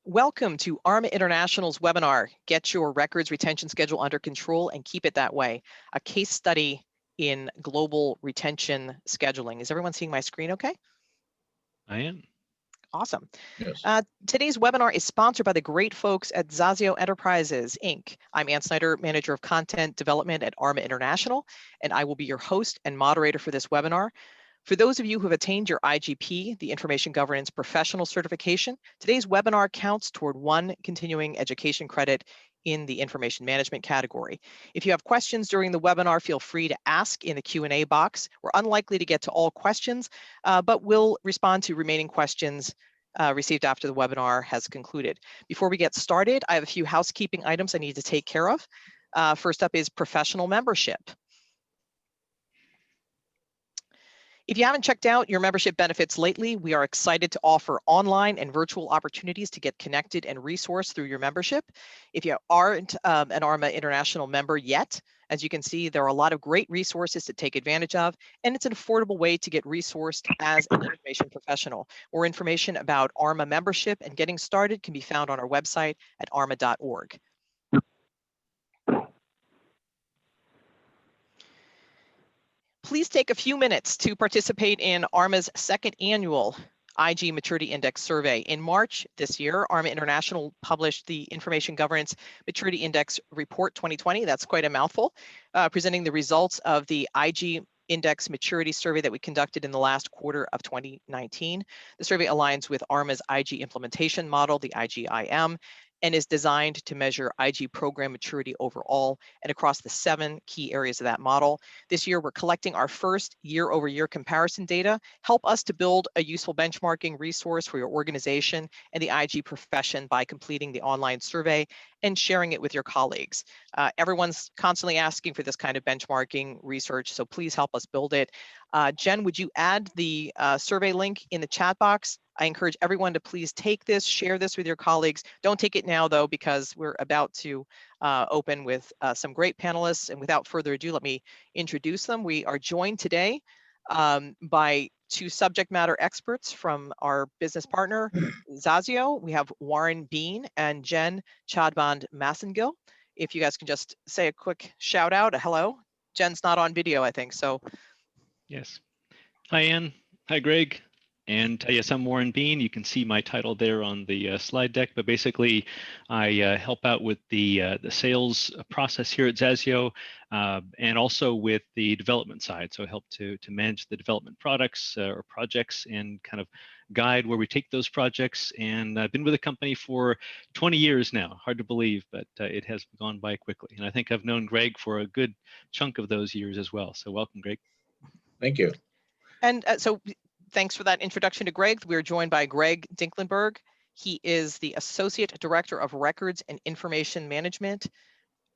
Welcome to ARMA International's webinar, Get Your Records Retention Schedule Under Control and Keep It That Way, a case study in global retention scheduling. Is everyone seeing my screen okay? I am. Awesome. Yes. Today's webinar is sponsored by the great folks at Zasio Enterprises, Inc. I'm Ann Snyder, Manager of Content Development at ARMA International, and I will be your host and moderator for this webinar. For those of you who have attained your IGP, the Information Governance Professional Certification, today's webinar counts toward one continuing education credit in the information management category. If you have questions during the webinar, feel free to ask in the Q&A box. We're unlikely to get to all questions, but we'll respond to remaining questions received after the webinar has concluded. Before we get started, I have a few housekeeping items I need to take care of. First up is professional membership. If you haven't checked out your membership benefits lately, we are excited to offer online and virtual opportunities to get connected and resourced through your membership. If you aren't an ARMA International member yet, as you can see, there are a lot of great resources to take advantage of, and it's an affordable way to get resourced as an information professional. More information about ARMA membership and getting started can be found on our website at arma.org. Please take a few minutes to participate in ARMA's second annual IG Maturity Index survey. In March this year, ARMA International published the Information Governance Maturity Index Report 2020. That's quite a mouthful, presenting the results of the IG Index Maturity Survey that we conducted in the last quarter of 2019. The survey aligns with ARMA's IG implementation model, the IGIM, and is designed to measure IG program maturity overall and across the 7 key areas of that model. This year, we're collecting our first year-over-year comparison data. Help us to build a useful benchmarking resource for your organization and the IG profession by completing the online survey and sharing it with your colleagues. Everyone's constantly asking for this kind of benchmarking research, so please help us build it. Jen, would you add the survey link in the chat box? I encourage everyone to please take this, share this with your colleagues. Don't take it now, though, because we're about to open with some great panelists. And without further ado, let me introduce them. We are joined today by 2 subject matter experts from our business partner, Zasio. We have Warren Bean and Jen Chadband-Massengill. If you guys can just say a quick shout out, a hello. Jen's not on video, I think, so. Yes. Hi, Ann. Hi, Greg. And yes, I'm Warren Bean. You can see my title there on the slide deck, but basically I help out with the sales process here at Zasio and also with the development side. So I help to manage the development products or projects and kind of guide where we take those projects. And I've been with the company for 20 years now. Hard to believe, but it has gone by quickly. And I think I've known Greg for a good chunk of those years as well. So welcome, Greg. Thank you. And so thanks for that introduction to Greg. We're joined by Greg Dinklenberg. He is the Associate Director of Records and Information Management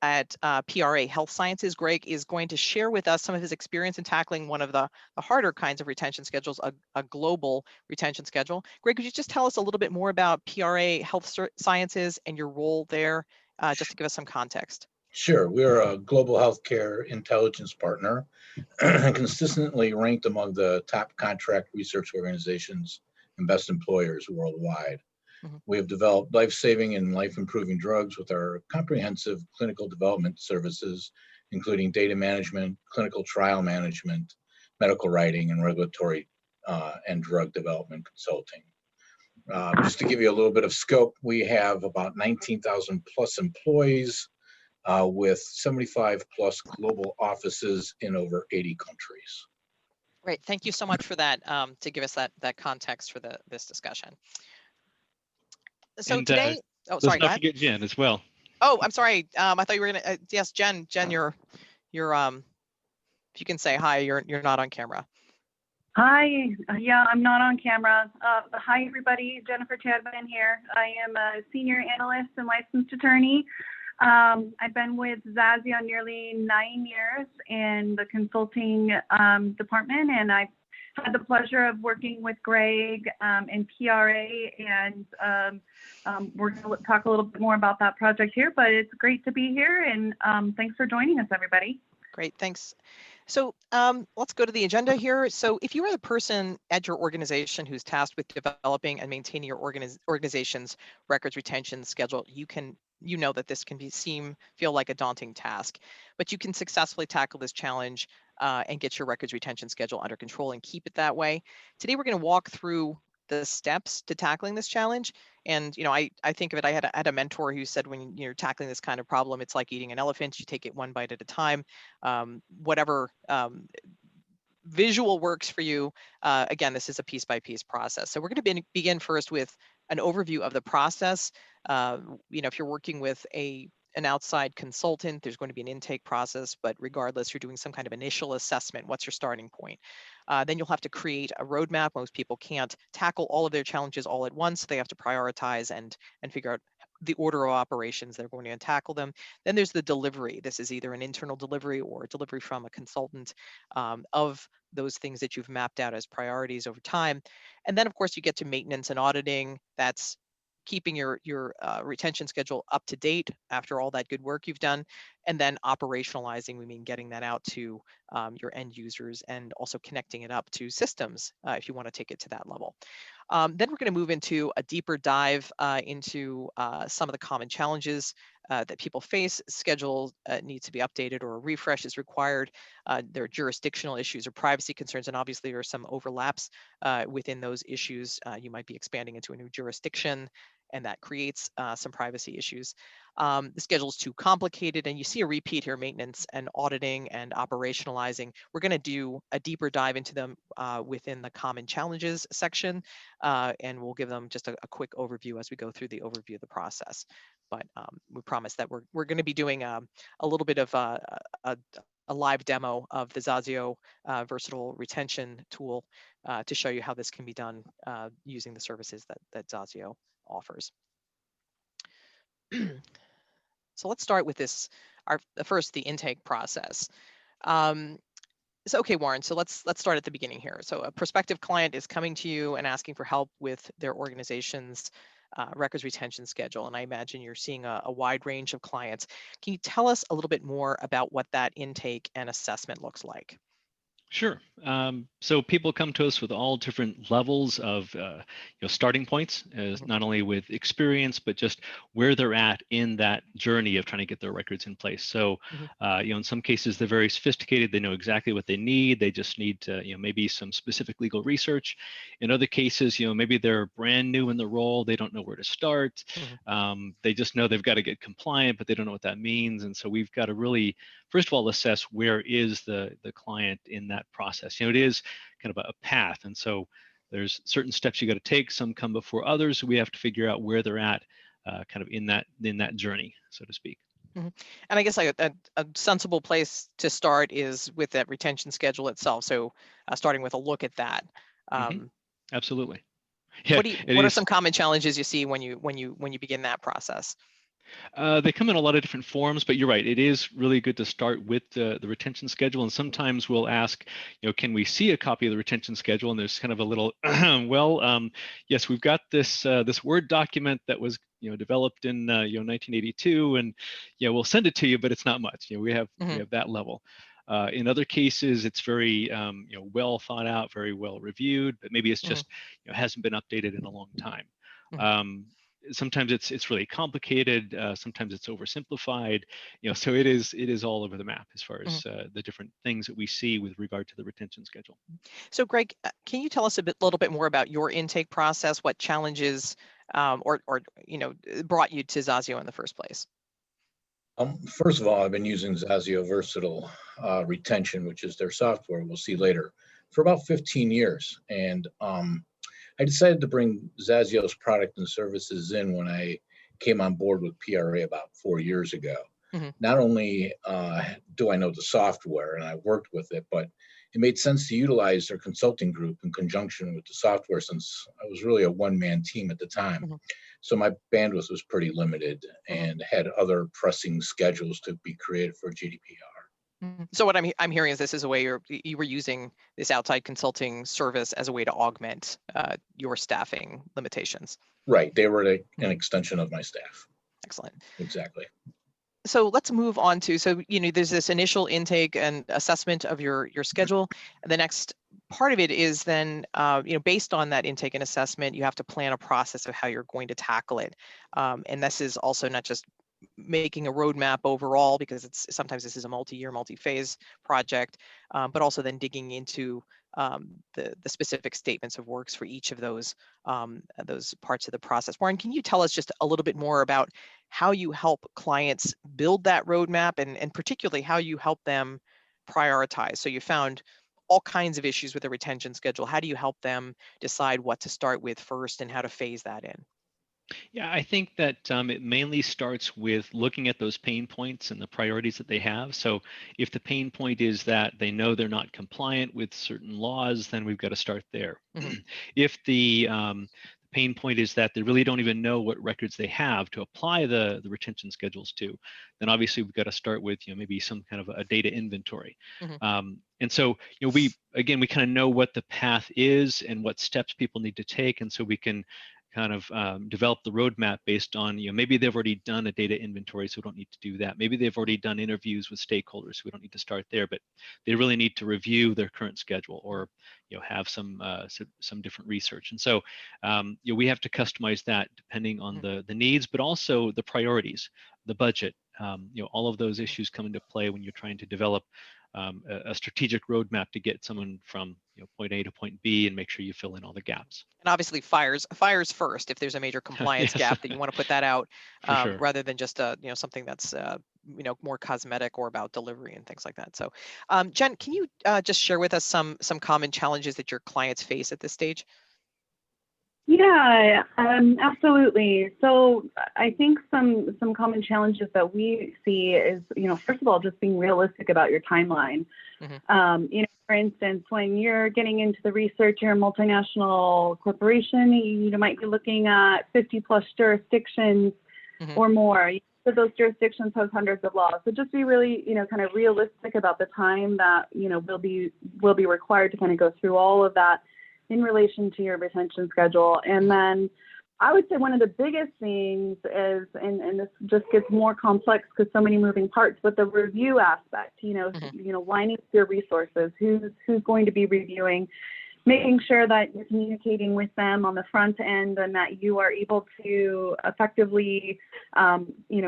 at PRA Health Sciences. Greg is going to share with us some of his experience in tackling one of the harder kinds of retention schedules, a global retention schedule. Greg, could you just tell us a little bit more about PRA Health Sciences and your role there, just to give us some context? Sure. We're a global healthcare intelligence partner and consistently ranked among the top contract research organizations and best employers worldwide. Mm-hmm. We have developed life-saving and life-improving drugs with our comprehensive clinical development services, including data management, clinical trial management, medical writing, and regulatory and drug development consulting. Just to give you a little bit of scope, we have about 19,000 plus employees with 75 plus global offices in over 80 countries. Great, thank you so much for that, to give us that context for this discussion. So and, today, oh, sorry, let's not forget Jen as well. Oh, I'm sorry, I thought you were gonna, yes, Jen, you're, if you can say hi, you're not on camera. Hi, yeah, I'm not on camera. Hi, everybody, Jennifer Chadband here. I am a senior analyst and licensed attorney. I've been with Zasio nearly 9 years in the consulting department, and I've had the pleasure of working with Greg in PRA, and we're going to talk a little bit more about that project here, but it's great to be here, and thanks for joining us, everybody. Great, thanks. So let's go to the agenda here. So if you are the person at your organization who's tasked with developing and maintaining your organization's records retention schedule, you know that this can feel like a daunting task, but you can successfully tackle this challenge and get your records retention schedule under control and keep it that way. Today, we're going to walk through the steps to tackling this challenge. And I think of it, I had a mentor who said, when you're tackling this kind of problem, it's like eating an elephant. You take it one bite at a time. Whatever visual works for you. Again, this is a piece-by-piece process. So we're going to begin first with an overview of the process. If you're working with an outside consultant, there's going to be an intake process, but regardless, you're doing some kind of initial assessment. What's your starting point? Then you'll have to create a roadmap. Most people can't tackle all of their challenges all at once. They have to prioritize and figure out the order of operations they're going to tackle them. Then there's the delivery. This is either an internal delivery or a delivery from a consultant of those things that you've mapped out as priorities over time. And then, of course, you get to maintenance and auditing. That's keeping your retention schedule up to date after all that good work you've done. And then operationalizing, we mean getting that out to your end users and also connecting it up to systems if you want to take it to that level. Then we're going to move into a deeper dive into some of the common challenges that people face. Schedule needs to be updated or a refresh is required. There are jurisdictional issues or privacy concerns, and obviously there are some overlaps within those issues. You might be expanding into a new jurisdiction, and that creates some privacy issues. The schedule is too complicated, and you see a repeat here: maintenance and auditing and operationalizing. We're going to do a deeper dive into them within the common challenges section, and we'll give them just a quick overview as we go through the overview of the process. But we promise that we're going to be doing a little bit of a live demo of the Zasio versatile retention tool to show you how this can be done using the services that Zasio offers. So let's start with this. First, the intake process. So okay, Warren, so let's start at the beginning here. So a prospective client is coming to you and asking for help with their organization's records retention schedule. And I imagine you're seeing a wide range of clients. Can you tell us a little bit more about what that intake and assessment looks like? Sure. So people come to us with all different levels of starting points, as not only with experience, but just where they're at in that journey of trying to get their records in place. So, in some cases, they're very sophisticated. They know exactly what they need. They just need to, maybe some specific legal research. In other cases, maybe they're brand new in the role. They don't know where to start. They just know they've got to get compliant, but they don't know what that means. And so we've got to really, first of all, assess where is the client in that process. It is kind of a path, and so there's certain steps you got to take. Some come before others. We have to figure out where they're at, kind of in that journey, so to speak. And I guess a sensible place to start is with that retention schedule itself. So starting with a look at that. Absolutely. Yeah. What are some common challenges you see when you begin that process? They come in a lot of different forms, but you're right. It is really good to start with the retention schedule. And sometimes we'll ask, can we see a copy of the retention schedule? And there's kind of a little, yes, we've got this Word document that was developed in 1982, and we'll send it to you, but it's not much. We have that level. In other cases, it's very well thought out, very well reviewed, but maybe it's just hasn't been updated in a long time. Sometimes it's really complicated. Sometimes it's oversimplified. So it is all over the map as far as the different things that we see with regard to the retention schedule. So Greg, can you tell us a little bit more about your intake process? What challenges or brought you to Zasio in the first place? First of all, I've been using Zasio Versatile Retention, which is their software, we'll see later, for about 15 years. And I decided to bring Zasio's product and services in when I came on board with PRA about 4 years ago. Not only do I know the software and I worked with it, but it made sense to utilize their consulting group in conjunction with the software, since I was really a one-man team at the time. So my bandwidth was pretty limited and had other pressing schedules to be created for GDPR. So what I'm hearing is this is a way you were using this outside consulting service as a way to augment your staffing limitations. Right. They were an extension of my staff. Excellent. Exactly. So let's move on to, so, there's this initial intake and assessment of your schedule. The next part of it is then, based on that intake and assessment, you have to plan a process of how you're going to tackle it. And this is also not just making a roadmap overall, because sometimes this is a multi-year, multi-phase project, but also then digging into the specific statements of works for each of those parts of the process. Warren, can you tell us just a little bit more about how you help clients build that roadmap, and particularly how you help them prioritize? So you found all kinds of issues with the retention schedule. How do you help them decide what to start with first and how to phase that in? Yeah, I think that it mainly starts with looking at those pain points and the priorities that they have. So if the pain point is that they know they're not compliant with certain laws, then we've got to start there. Mm-hmm. If the pain point is that they really don't even know what records they have to apply the retention schedules to, then obviously we've got to start with maybe some kind of a data inventory. Mm-hmm. And so we kind of know what the path is and what steps people need to take, and so we can kind of develop the roadmap based on, maybe they've already done a data inventory, so we don't need to do that. Maybe they've already done interviews with stakeholders, so we don't need to start there, but they really need to review their current schedule, or have some different research. And so we have to customize that depending on the needs, but also the priorities, the budget. All of those issues come into play when you're trying to develop a strategic roadmap to get someone from point A to point B and make sure you fill in all the gaps. And obviously fires first. If there's a major compliance Yes. gap, then you want to put that out, For sure. rather than just something that's more cosmetic or about delivery and things like that. So Jen, can you just share with us some common challenges that your clients face at this stage? Yeah, absolutely. So I think some common challenges that we see is, first of all, just being realistic about your timeline. Mm-hmm. For instance, when you're getting into the research, you're a multinational corporation, you might be looking at 50 plus jurisdictions mm-hmm. or more. So those jurisdictions have hundreds of laws. So just be really, kind of realistic about the time that, will be required to kind of go through all of that in relation to your retention schedule. And then I would say one of the biggest things is, and this just gets more complex because so many moving parts, but the review aspect, mm-hmm. Lining up your resources, who's going to be reviewing, making sure that you're communicating with them on the front end and that you are able to effectively,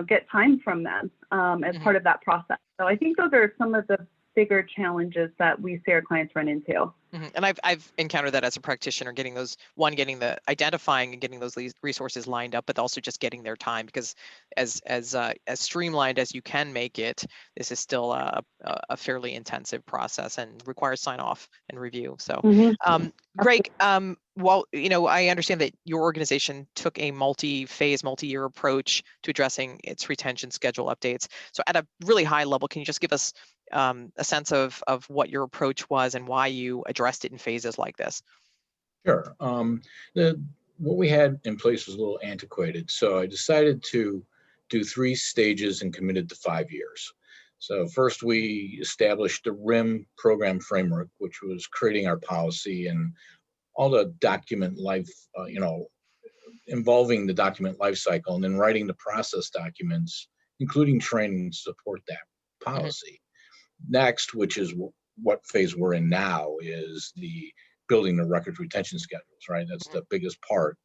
get time from them as mm-hmm. part of that process. So I think those are some of the bigger challenges that we see our clients run into. Mm-hmm. And I've encountered that as a practitioner, getting the identifying and getting those resources lined up, but also just getting their time, because as streamlined as you can make it, this is still a fairly intensive process and requires sign off and review. So, mm-hmm. Greg, well, I understand that your organization took a multi-phase, multi-year approach to addressing its retention schedule updates. So at a really high level, can you just give us a sense of what your approach was and why you addressed it in phases like this? Sure. What we had in place was a little antiquated, so I decided to do 3 stages and committed to 5 years. So first we established the RIM program framework, which was creating our policy and all the document life, involving the document life cycle, and then writing the process documents, including training to support that policy. Mm-hmm. Next, which is what phase we're in now, is the building the records retention schedules, right? That's mm-hmm. the biggest part.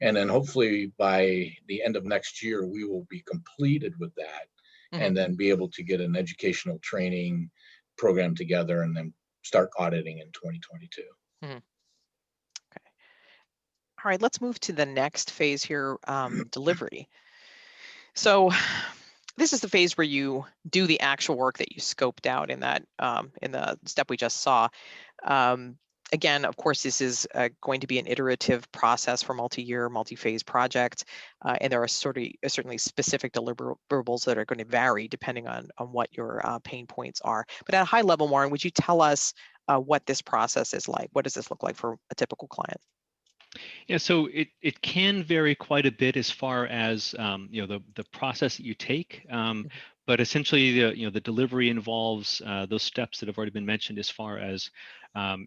And then hopefully by the end of next year, we will be completed with that, mm-hmm. and then be able to get an educational training program together and then start auditing in 2022. Mm-hmm. All right, let's move to the next phase here, delivery. So this is the phase where you do the actual work that you scoped out in that in the step we just saw. Again, of course, this is going to be an iterative process for multi-year, multi-phase projects, and there are certainly specific deliverables that are going to vary depending on what your pain points are. But at a high level, Warren, would you tell us what this process is like? What does this look like for a typical client? Yeah, so it can vary quite a bit as far as the process that you take, But essentially, the delivery involves those steps that have already been mentioned, as far as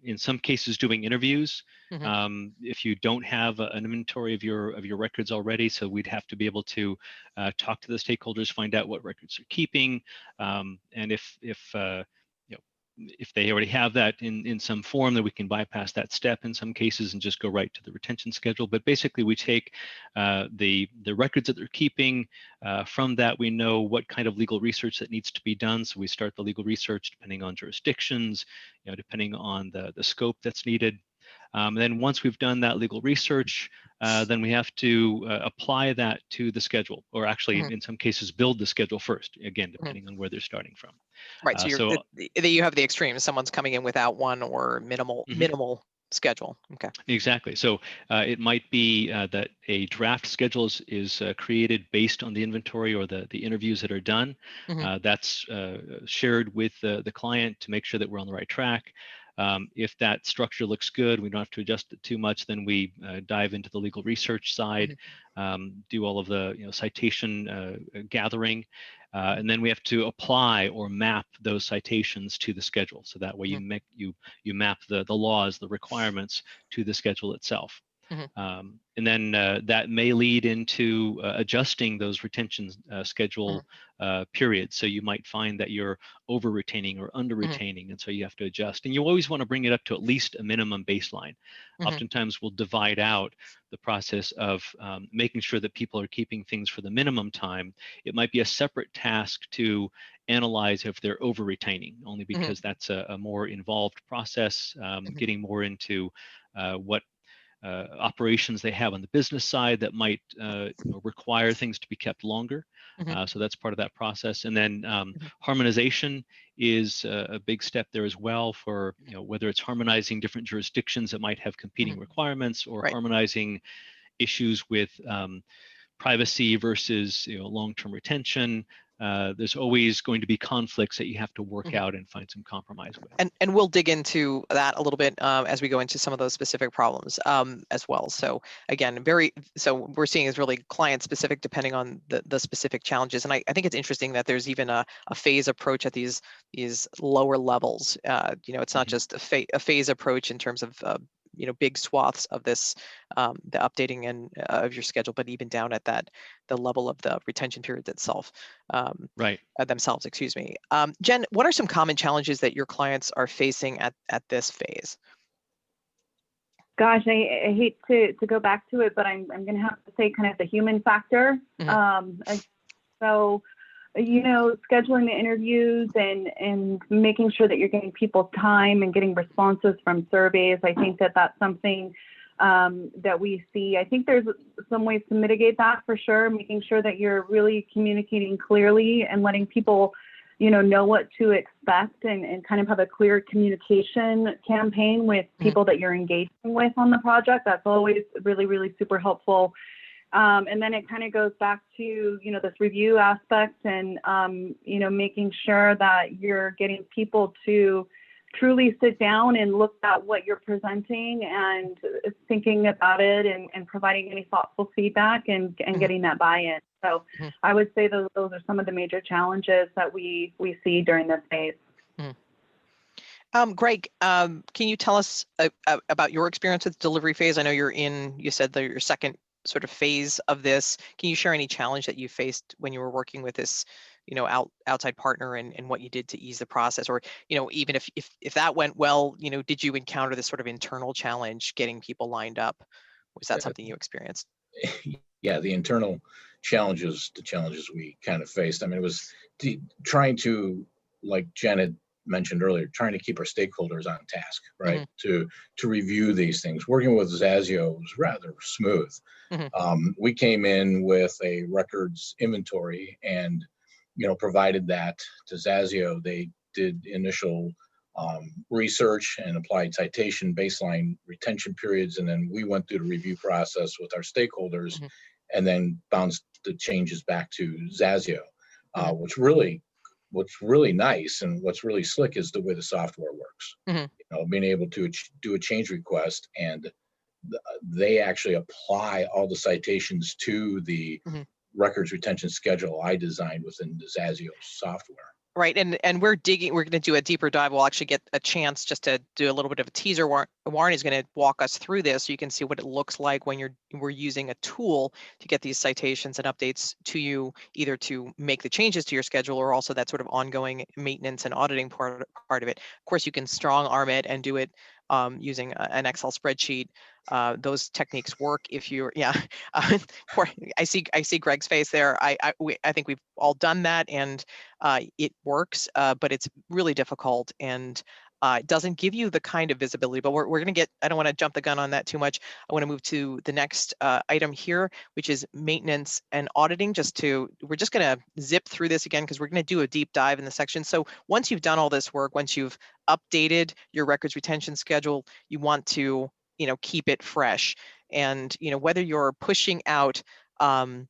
in some cases doing interviews. If you don't have an inventory of your records already, so we'd have to be able to talk to the stakeholders, find out what records they're keeping, and if they already have that in some form, then we can bypass that step in some cases and just go right to the retention schedule. But basically, we take the records that they're keeping. From that, we know what kind of legal research that needs to be done. So we start the legal research depending on jurisdictions, depending on the scope that's needed. Then once we've done that legal research, then we have to apply that to the schedule, or actually in some cases build the schedule first, again, depending on where they're starting from. Right, so you have the extremes. Someone's coming in without one or minimal schedule. Okay. Exactly. So it might be that a draft schedule is created based on the inventory or the interviews that are done. That's shared with the client to make sure that we're on the right track. If that structure looks good, we don't have to adjust it too much, then we dive into the legal research side, do all of the citation gathering, and then we have to apply or map those citations to the schedule. So that way you map the laws, the requirements to the schedule itself. And then that may lead into adjusting those retention schedule periods. So you might find that you're over retaining or under retaining, and so you have to adjust. And you always want to bring it up to at least a minimum baseline. Oftentimes we'll divide out the process of making sure that people are keeping things for the minimum time. It might be a separate task to analyze if they're over retaining, only because that's a more involved process, getting more into what operations they have on the business side that might require things to be kept longer. So that's part of that process. And then harmonization is a big step there as well, for whether it's harmonizing different jurisdictions that might have competing requirements, or harmonizing issues with privacy versus long-term retention. There's always going to be conflicts that you have to work out and find some compromise with. And we'll dig into that a little bit as we go into some of those specific problems as well. So again, so we're seeing is really client specific depending on the specific challenges. And I think it's interesting that there's even a phase approach at these lower levels. It's not just a phase approach in terms of big swaths of this, the updating and of your schedule, but even down at the level of the retention periods itself, themselves, excuse me. Jen, what are some common challenges that your clients are facing at this phase? Gosh, I hate to go back to it, but I'm going to have to say kind of the human factor. So, scheduling the interviews and making sure that you're getting people time and getting responses from surveys. I think that's something that we see. I think there's some ways to mitigate that for sure, making sure that you're really communicating clearly and letting people, know what to expect, and kind of have a clear communication campaign with people that you're engaging with on the project. That's always really, really super helpful. And then it kind of goes back to, this review aspect and, making sure that you're getting people to truly sit down and look at what you're presenting and thinking about it and providing any thoughtful feedback and getting that buy-in. So I would say those are some of the major challenges that we see during this phase. Greg, can you tell us about your experience with the delivery phase? I know you said that your second sort of phase of this. Can you share any challenge that you faced when you were working with this, outside partner, and what you did to ease the process? Or, even if that went well, did you encounter this sort of internal challenge getting people lined up? Was that something you experienced? Yeah, the internal challenges, the challenges we kind of faced. I mean, it was trying to, like Jen had mentioned earlier, trying to keep our stakeholders on task, right? To review these things. Working with Zasio was rather smooth. We came in with a records inventory and, provided that to Zasio. They did initial research and applied citation baseline retention periods, and then we went through the review process with our stakeholders, and then bounced the changes back to Zasio. What's really nice and what's really slick is the way the software works. Being able to do a change request, and they actually apply all the citations to the records retention schedule I designed within the Zasio software. Right, and we're going to do a deeper dive. We'll actually get a chance just to do a little bit of a teaser. Warren is going to walk us through this so you can see what it looks like when we're using a tool to get these citations and updates to you, either to make the changes to your schedule or also that sort of ongoing maintenance and auditing part of it. Of course, you can strong arm it and do it using an Excel spreadsheet. Those techniques work if you're, yeah. I see Greg's face there. I think we've all done that, and it works, but it's really difficult, and it doesn't give you the kind of visibility. But we're going to get, I don't want to jump the gun on that too much. I want to move to the next item here, which is maintenance and auditing. We're just going to zip through this again because we're going to do a deep dive in the section. So once you've done all this work, once you've updated your records retention schedule, you want to, keep it fresh. And, whether you're pushing out, once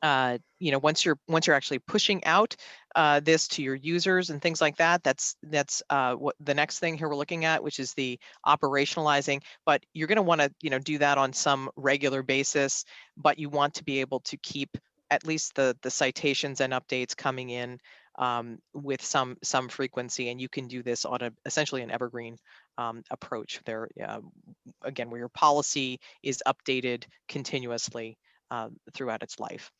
you're actually pushing out this to your users and things like that, that's what the next thing here we're looking at, which is the operationalizing. But you're going to want to do that on some regular basis, but you want to be able to keep at least the citations and updates coming in with some frequency, and you can do this on essentially an evergreen approach there, again, where your policy is updated continuously throughout its life.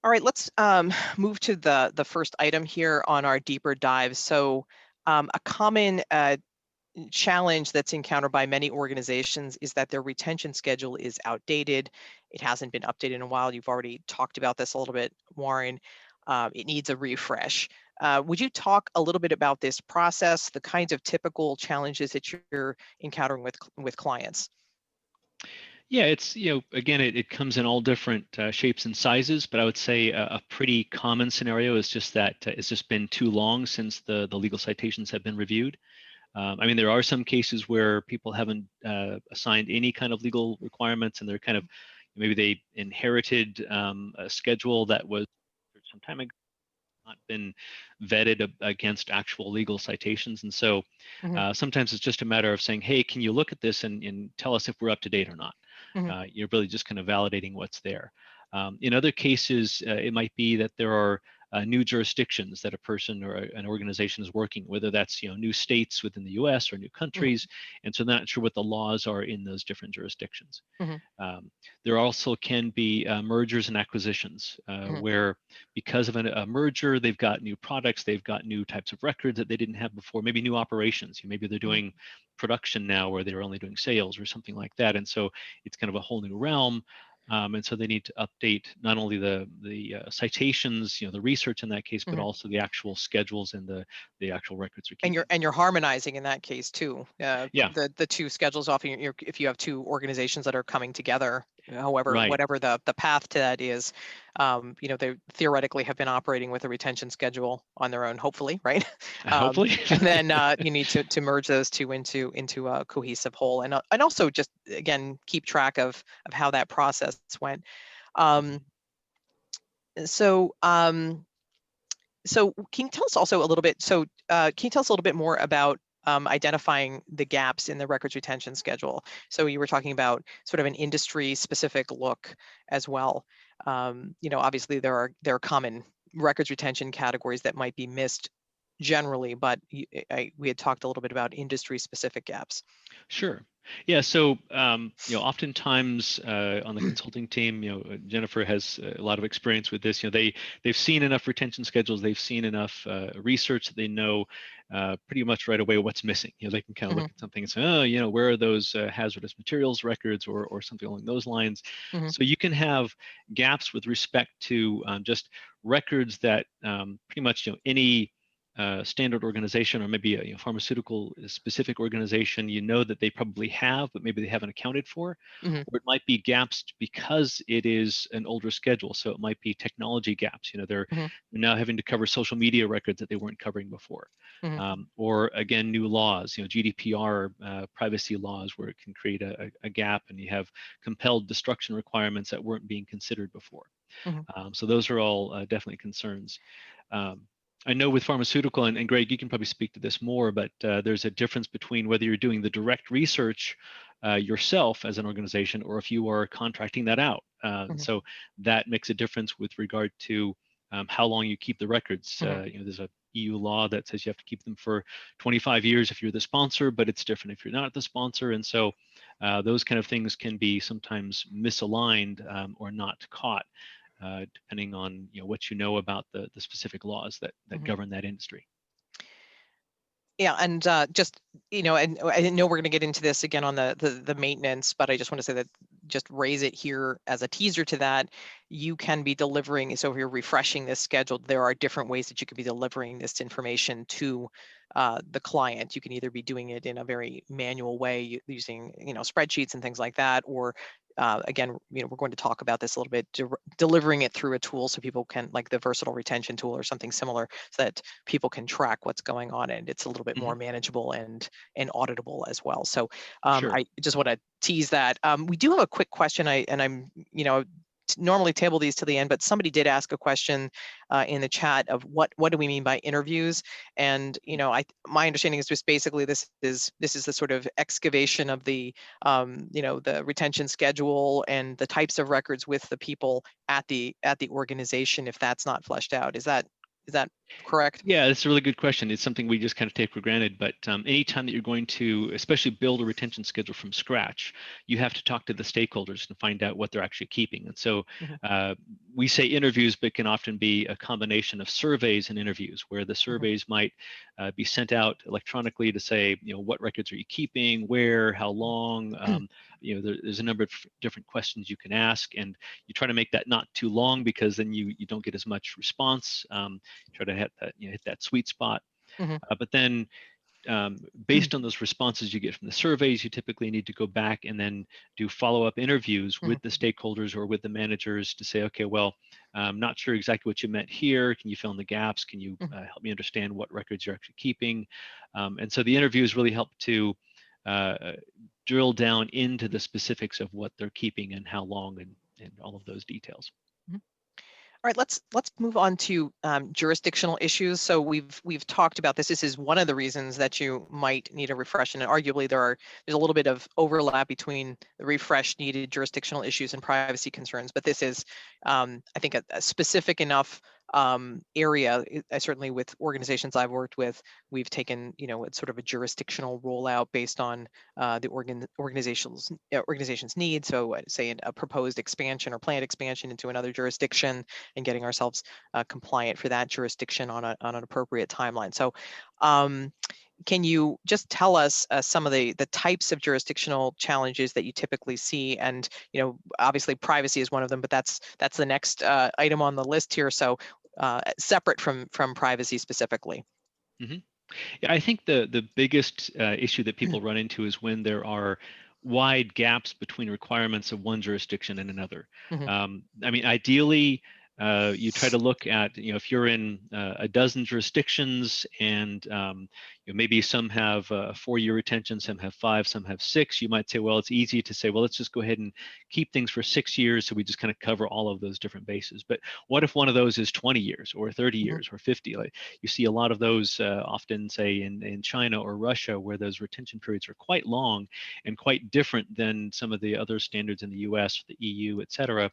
All right, let's move to the first item here on our deeper dive. So a common challenge that's encountered by many organizations is that their retention schedule is outdated. It hasn't been updated in a while. You've already talked about this a little bit, Warren. It needs a refresh. Would you talk a little bit about this process, the kinds of typical challenges that you're encountering with clients? Yeah, it's, again, it comes in all different shapes and sizes, but I would say a pretty common scenario is just that it's just been too long since the legal citations have been reviewed. I mean, there are some cases where people haven't assigned any kind of legal requirements, and they're kind of, maybe they inherited a schedule that was some time ago, not been vetted against actual legal citations. And so sometimes it's just a matter of saying, hey, can you look at this and tell us if we're up to date or not? You're really just kind of validating what's there. In other cases, it might be that there are new jurisdictions that a person or an organization is working, whether that's new states within the U.S. or new countries, and so not sure what the laws are in those different jurisdictions. There also can be mergers and acquisitions, where because of a merger, they've got new products, they've got new types of records that they didn't have before, maybe new operations. Maybe they're doing production now where they were only doing sales or something like that, and so it's kind of a whole new realm. And so they need to update not only the citations, the research in that case, but also the actual schedules and the actual records. And you're harmonizing in that case too. Yeah. The two schedules, often if you have two organizations that are coming together, however, whatever the path to that is, they theoretically have been operating with a retention schedule on their own, hopefully, right? Hopefully. And then you need to merge those two into a cohesive whole, and also just again keep track of how that process went. So can you tell us also a little bit? So can you tell us a little bit more about identifying the gaps in the records retention schedule? So you were talking about sort of an industry-specific look as well. Obviously there are common records retention categories that might be missed generally, but we had talked a little bit about industry-specific gaps. Sure. Yeah. So, oftentimes on the consulting team, Jennifer has a lot of experience with this. They've seen enough retention schedules. They've seen enough research that they know pretty much right away what's missing. They can kind of look at something and say, oh, where are those hazardous materials records or something along those lines. So you can have gaps with respect to just records that pretty much, any standard organization or maybe a pharmaceutical specific organization, that they probably have, but maybe they haven't accounted for. Or it might be gaps because it is an older schedule. So it might be technology gaps. They're now having to cover social media records that they weren't covering before. Or again, new laws, GDPR, privacy laws, where it can create a gap, and you have compelled destruction requirements that weren't being considered before. So those are all definitely concerns. I know with pharmaceutical, and Greg, you can probably speak to this more, but there's a difference between whether you're doing the direct research yourself as an organization, or if you are contracting that out. So that makes a difference with regard to how long you keep the records. There's a EU law that says you have to keep them for 25 years if you're the sponsor, but it's different if you're not the sponsor. And so those kind of things can be sometimes misaligned or not caught. Depending on what you know about the specific laws that govern that industry. Yeah, and just and I know we're going to get into this again on the maintenance, but I just want to say that just raise it here as a teaser to that. You can be delivering, so if you're refreshing this schedule, there are different ways that you could be delivering this information to the client. You can either be doing it in a very manual way using spreadsheets and things like that, or again, we're going to talk about this a little bit, delivering it through a tool so people can, like the versatile retention tool or something similar, so that people can track what's going on, and it's a little bit more manageable and auditable as well. So Sure. I just want to tease that. We do have a quick question. I'm normally table these to the end, but somebody did ask a question in the chat of what do we mean by interviews? And my understanding is just basically this is the sort of excavation of the the retention schedule and the types of records with the people at the organization, if that's not fleshed out. Is that correct? Yeah, that's a really good question. It's something we just kind of take for granted, but anytime that you're going to especially build a retention schedule from scratch, you have to talk to the stakeholders and find out what they're actually keeping. And so we say interviews, but it can often be a combination of surveys and interviews, where the surveys might be sent out electronically to say, what records are you keeping, where, how long, there's a number of different questions you can ask, and you try to make that not too long, because then you don't get as much response. Try to hit that sweet spot. But then based on those responses you get from the surveys, you typically need to go back and then do follow-up interviews with the stakeholders or with the managers to say, okay, well, I'm not sure exactly what you meant here. Can you fill in the gaps? Can you help me understand what records you're actually keeping? And so the interviews really help to drill down into the specifics of what they're keeping and how long, and all of those details. All right, let's move on to jurisdictional issues. So we've talked about this. This is one of the reasons that you might need a refresh, and arguably there's a little bit of overlap between the refresh needed jurisdictional issues and privacy concerns. But this is, I think, a specific enough area. Certainly with organizations I've worked with, we've taken it's sort of a jurisdictional rollout based on the organization's needs. So say a proposed expansion or planned expansion into another jurisdiction, and getting ourselves compliant for that jurisdiction on an appropriate timeline. So can you just tell us some of the types of jurisdictional challenges that you typically see? And obviously privacy is one of them, but that's the next item on the list here. So separate from privacy specifically. Yeah, I think the biggest issue that people run into is when there are wide gaps between requirements of one jurisdiction and another. I mean, ideally, you try to look at, if you're in a dozen jurisdictions, and maybe some have 4-year retention, some have 5, some have 6, you might say, well, it's easy to say, well, let's just go ahead and keep things for 6 years, so we just kind of cover all of those different bases. But what if one of those is 20 years or 30 years or 50? Like, you see a lot of those often, say, in China or Russia, where those retention periods are quite long and quite different than some of the other standards in the US, the EU, et cetera.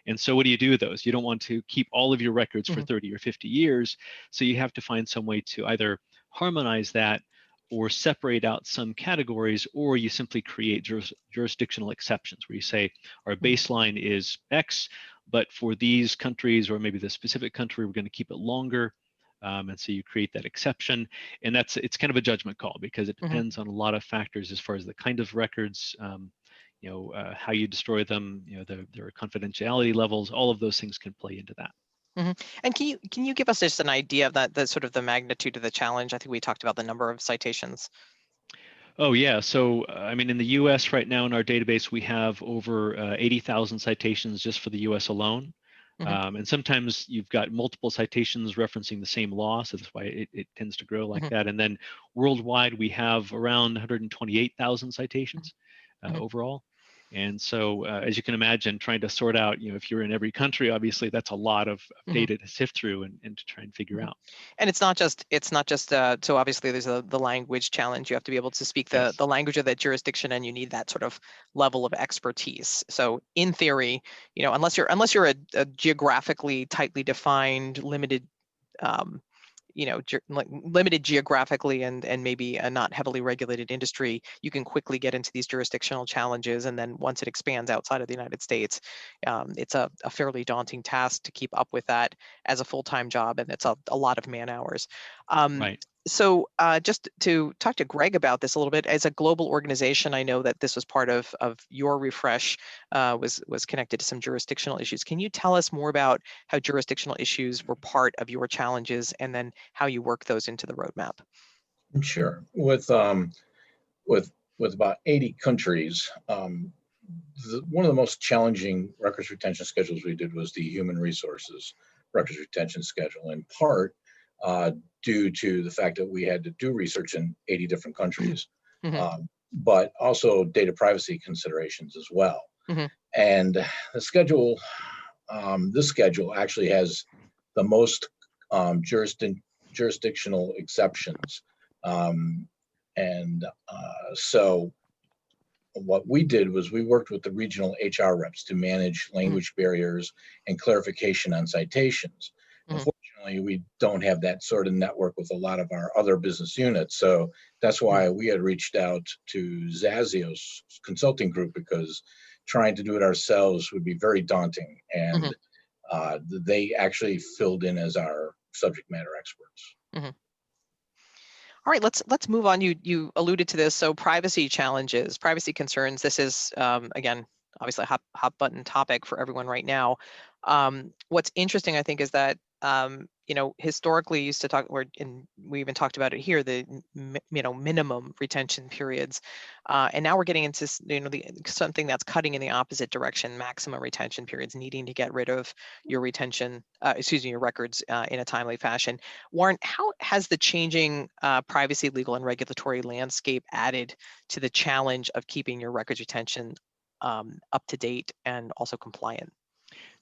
And so what do you do with those? You don't want to keep all of your records for 30 or 50 years. So you have to find some way to either harmonize that or separate out some categories, or you simply create jurisdictional exceptions where you say our baseline is X, but for these countries, or maybe the specific country, we're going to keep it longer. And so you create that exception, and it's kind of a judgment call, because it depends on a lot of factors as far as the kind of records, how you destroy them, their confidentiality levels, all of those things can play into that. And can you give us just an idea of the sort of the magnitude of the challenge? I think we talked about the number of citations. Oh yeah, so I mean, in the U.S. right now in our database, we have over 80,000 citations just for the U.S. alone. And sometimes you've got multiple citations referencing the same law, so that's why it tends to grow like that. And then worldwide, we have around 128,000 citations overall. And so, as you can imagine, trying to sort out, if you're in every country, obviously that's a lot of data to sift through and to try and figure out. And it's not just so obviously there's the language challenge. You have to be able to speak the language of that jurisdiction, and you need that sort of level of expertise. So in theory, unless you're a geographically tightly defined, limited limited geographically and maybe a not heavily regulated industry, you can quickly get into these jurisdictional challenges. And then once it expands outside of the United States, it's a fairly daunting task to keep up with that as a full-time job, and it's a lot of man hours. Right. So just to talk to Greg about this a little bit, as a global organization, I know that this was part of your refresh, was connected to some jurisdictional issues. Can you tell us more about how jurisdictional issues were part of your challenges, and then how you work those into the roadmap? Sure. With about 80 countries, one of the most challenging records retention schedules we did was the human resources records retention schedule, in part due to the fact that we had to do research in 80 different countries, but also data privacy considerations as well. And the schedule, this schedule actually has the most jurisdictional exceptions. So what we did was we worked with the regional HR reps to manage language barriers and clarification on citations. Unfortunately, we don't have that sort of network with a lot of our other business units. So that's why we had reached out to Zasio's consulting group, because trying to do it ourselves would be very daunting. And they actually filled in as our subject matter experts. All right, let's move on. You alluded to this. So privacy challenges, privacy concerns. This is again, obviously a hot button topic for everyone right now. What's interesting, I think, is that historically used to talk, and we even talked about it here, the minimum retention periods, and now we're getting into something that's cutting in the opposite direction: maximum retention periods, needing to get rid of your your records in a timely fashion. Warren, how has the changing privacy, legal, and regulatory landscape added to the challenge of keeping your records retention up to date and also compliant?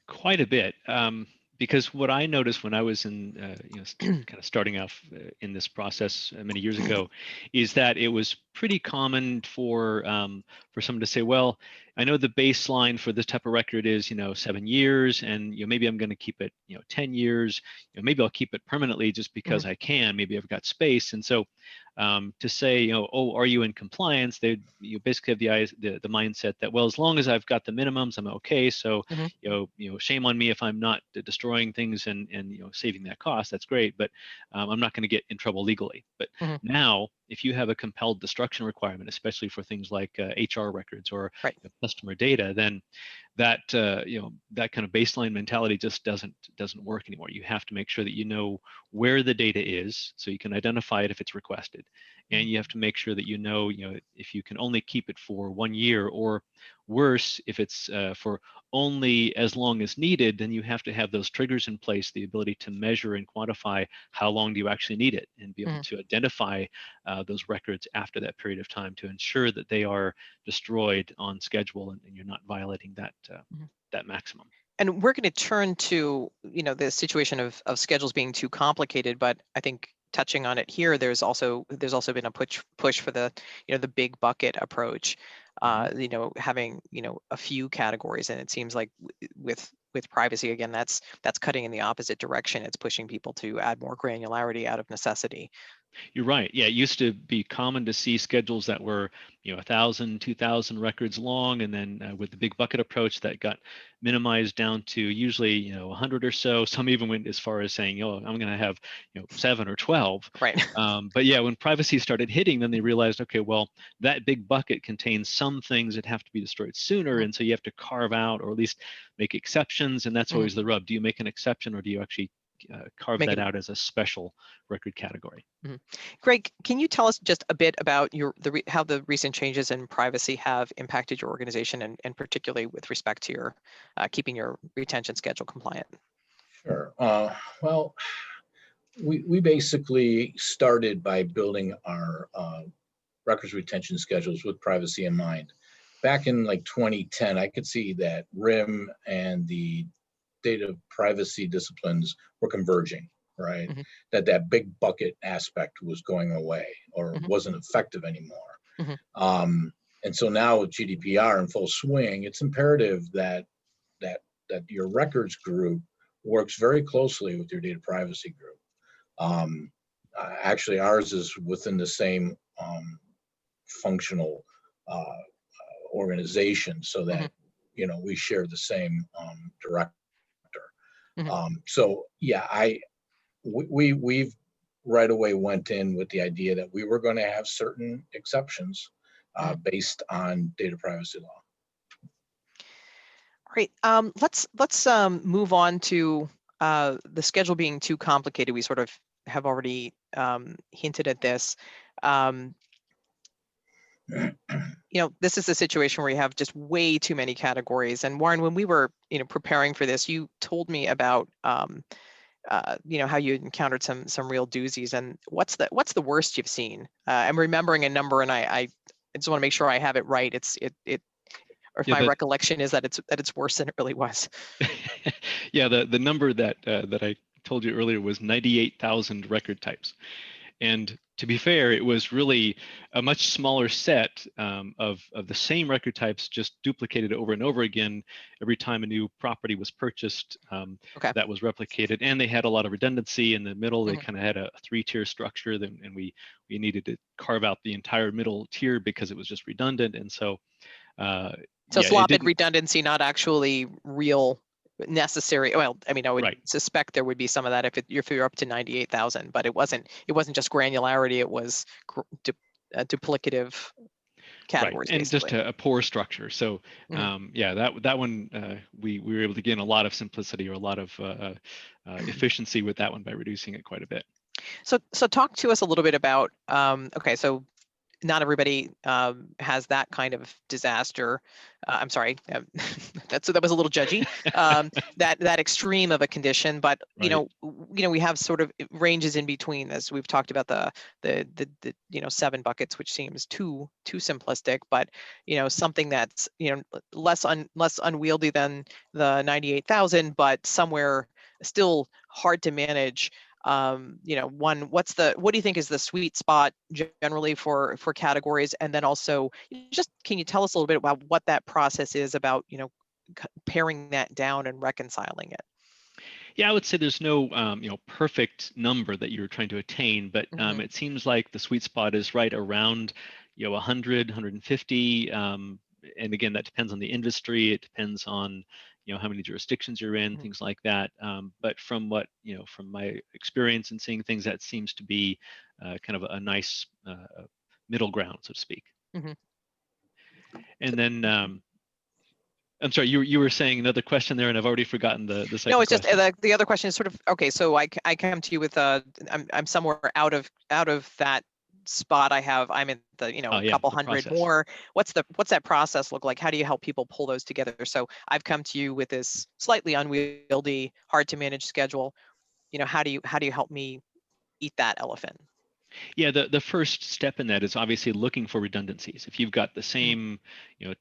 Quite a bit. Because what I noticed when I was in, kind of starting off in this process many years ago, is that it was pretty common for someone to say, well, I know the baseline for this type of record is 7 years, and maybe I'm going to keep it 10 years. Maybe I'll keep it permanently just because I can. Maybe I've got space. And so to say, oh, are you in compliance? You basically have the mindset that, well, as long as I've got the minimums, I'm okay. So shame on me if I'm not destroying things and saving that cost. That's great, but I'm not going to get in trouble legally. But now, if you have a compelled destruction requirement, especially for things like HR records or customer data, then that that kind of baseline mentality just doesn't work anymore. You have to make sure that you know where the data is, so you can identify it if it's requested, and you have to make sure that you know if you can only keep it for 1 year, or worse, if it's for only as long as needed, then you have to have those triggers in place, the ability to measure and quantify how long do you actually need it, and be able to identify those records after that period of time to ensure that they are destroyed on schedule and you're not violating that that maximum. And we're going to turn to the situation of schedules being too complicated, but I think touching on it here, there's also been a push for the the big bucket approach, having a few categories, and it seems like with privacy, again, that's cutting in the opposite direction. It's pushing people to add more granularity out of necessity. You're right. Yeah, it used to be common to see schedules that were 1,000, 2,000 records long, and then with the big bucket approach, that got minimized down to usually 100 or so. Some even went as far as saying, I'm going to have 7 or 12. Right. But yeah, when privacy started hitting, then they realized, okay, well, that big bucket contains some things that have to be destroyed sooner, and so you have to carve out or at least make exceptions, and that's always the rub. Do you make an exception, or do you actually carve that out as a special record category? Greg, can you tell us just a bit about how the recent changes in privacy have impacted your organization, and particularly with respect to your keeping your retention schedule compliant? Sure. Well, we basically started by building our records retention schedules with privacy in mind back in like 2010, I could see that RIM and the data privacy disciplines were converging, right? Mhm. That big bucket aspect was going away or Mhm. wasn't effective anymore. Mhm. And so now with GDPR in full swing, it's imperative that your records group works very closely with your data privacy group. Actually, ours is within the same functional organization, so that we share the same director. So yeah, we've right away went in with the idea that we were going to have certain exceptions based on data privacy law. Great. Let's move on to the schedule being too complicated. We sort of have already hinted at this. This is a situation where you have just way too many categories. And Warren, when we were preparing for this, you told me about how you encountered some real doozies. And what's the worst you've seen? I'm remembering a number, and I just want to make sure I have it right. Or if my recollection is that it's worse than it really was. Yeah, the number that I told you earlier was 98,000 record types. And to be fair, it was really a much smaller set of the same record types, just duplicated over and over again every time a new property was purchased. That was replicated, and they had a lot of redundancy in the middle. They kind of had a three-tier structure, and we needed to carve out the entire middle tier because it was just redundant. And so slop and redundancy, not actually real necessary. Well, I mean, I would suspect there would be some of that if you're up to 98,000, but it wasn't just granularity. It was duplicative categories, and basically. just a poor structure. So that one we were able to gain a lot of simplicity or a lot of efficiency with that one by reducing it quite a bit. So talk to us a little bit about so not everybody has that kind of disaster. I'm sorry, that was a little judgy. That extreme of a condition, but we have sort of ranges in between, as we've talked about the 7 buckets, which seems too simplistic, but something that's less unwieldy than the 98,000, but somewhere still hard to manage. What do you think is the sweet spot generally for categories? And then also, can you tell us a little bit about what that process is about, paring that down and reconciling it? Yeah, I would say there's no perfect number that you're trying to attain, but it seems like the sweet spot is right around 100, 150. And again, that depends on the industry. It depends on how many jurisdictions you're in, things like that. But from what from my experience and seeing things, that seems to be kind of a nice middle ground, so to speak. And then I'm sorry, you were saying another question there, and I've already forgotten the second. No, it's just the other question is sort of so I come to you with I'm somewhere out of that spot. I'm in the couple hundred process. more. What's that process look like? How do you help people pull those together? So I've come to you with this slightly unwieldy, hard to manage schedule. How do you help me eat that elephant? Yeah, the first step in that is obviously looking for redundancies. If you've got the same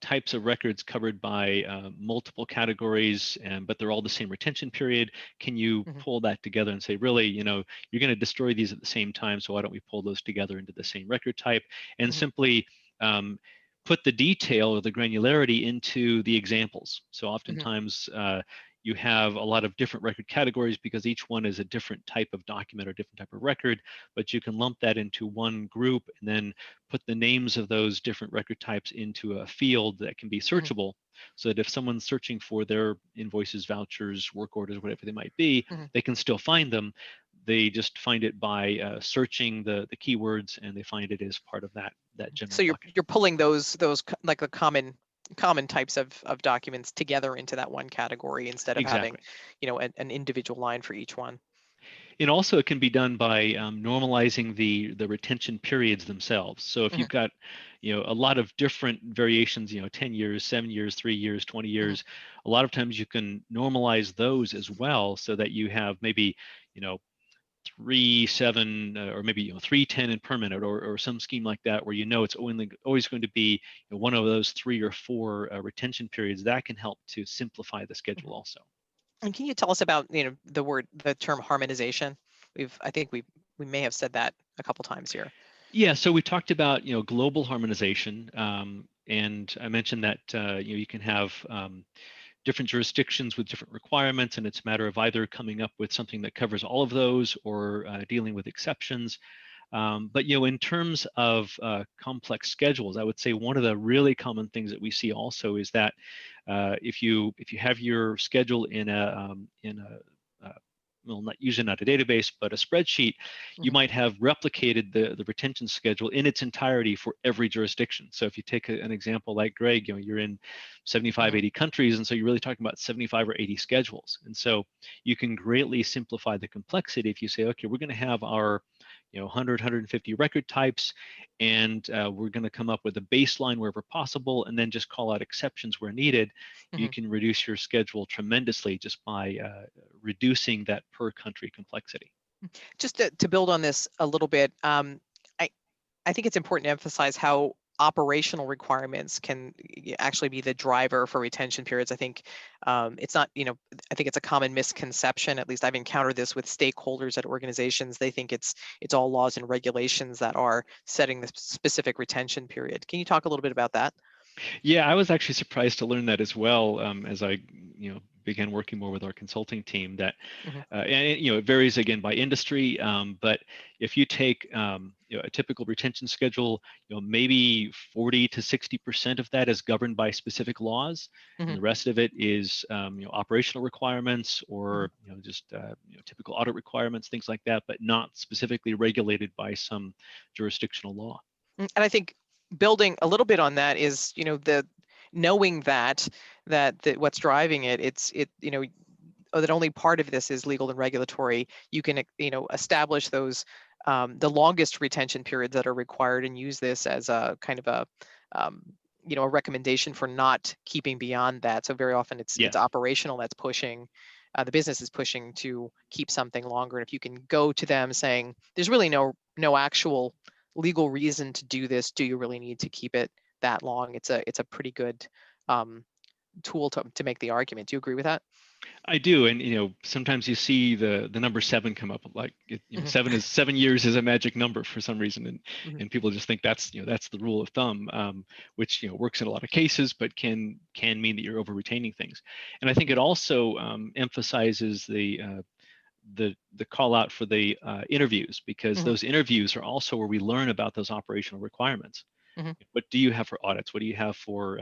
types of records covered by multiple categories, but they're all the same retention period, can you pull that together and say, really, you're going to destroy these at the same time, so why don't we pull those together into the same record type and simply put the detail or the granularity into the examples. So oftentimes you have a lot of different record categories because each one is a different type of document or different type of record, but you can lump that into one group and then put the names of those different record types into a field that can be searchable, so that if someone's searching for their invoices, vouchers, work orders, whatever they might be, they can still find them. They just find it by searching the keywords, and they find it as part of that general So bucket. you're pulling those like the common types of documents together into that one category instead of having an individual line for each one. And also it can be done by normalizing the retention periods themselves. So if you've got a lot of different variations, 10 years, 7 years, 3 years, 20 years, a lot of times you can normalize those as well, so that you have maybe 3, 7, or maybe 3, 10 and permanent, or some scheme like that, where it's always going to be one of those 3 or 4 retention periods, that can help to simplify the schedule also. And can you tell us about the term harmonization? I think we may have said that a couple times here. Yeah, so we talked about global harmonization, and I mentioned that you can have different jurisdictions with different requirements, and it's a matter of either coming up with something that covers all of those or dealing with exceptions. But in terms of complex schedules, I would say one of the really common things that we see also is that if you have your schedule in a well, not usually not a database, but a spreadsheet, you might have replicated the retention schedule in its entirety for every jurisdiction. So if you take an example like Greg, you're in 75, 80 countries, and so you're really talking about 75 or 80 schedules. And so you can greatly simplify the complexity if you say, okay, we're going to have our 100, 150 record types, and we're going to come up with a baseline wherever possible, and then just call out exceptions where needed. You can reduce your schedule tremendously just by reducing that per country complexity. Just to build on this a little bit, I think it's important to emphasize how operational requirements can actually be the driver for retention periods. I think it's not, I think it's a common misconception. At least I've encountered this with stakeholders at organizations. They think it's all laws and regulations that are setting the specific retention period. Can you talk a little bit about that? Yeah, I was actually surprised to learn that as well, as I began working more with our consulting team. That and it varies again by industry, but if you take a typical retention schedule, maybe 40 to 60% of that is governed by specific laws, and the rest of it is operational requirements or just typical audit requirements, things like that, but not specifically regulated by some jurisdictional law. And I think building a little bit on that is, the knowing that what's driving it, that only part of this is legal and regulatory. You can, establish those the longest retention periods that are required and use this as a kind of a a recommendation for not keeping beyond that. So very often it's operational that's pushing. The business is pushing to keep something longer. And if you can go to them saying, there's really no actual legal reason to do this, do you really need to keep it that long? It's a pretty good tool to make the argument. Do you agree with that? I do, and sometimes you see the number 7 come up, like 7 years is a magic number for some reason, and people just think that's that's the rule of thumb, which works in a lot of cases, but can mean that you're over retaining things. And I think it also emphasizes the call out for the interviews, because those interviews are also where we learn about those operational requirements. What do you have for audits? What do you have for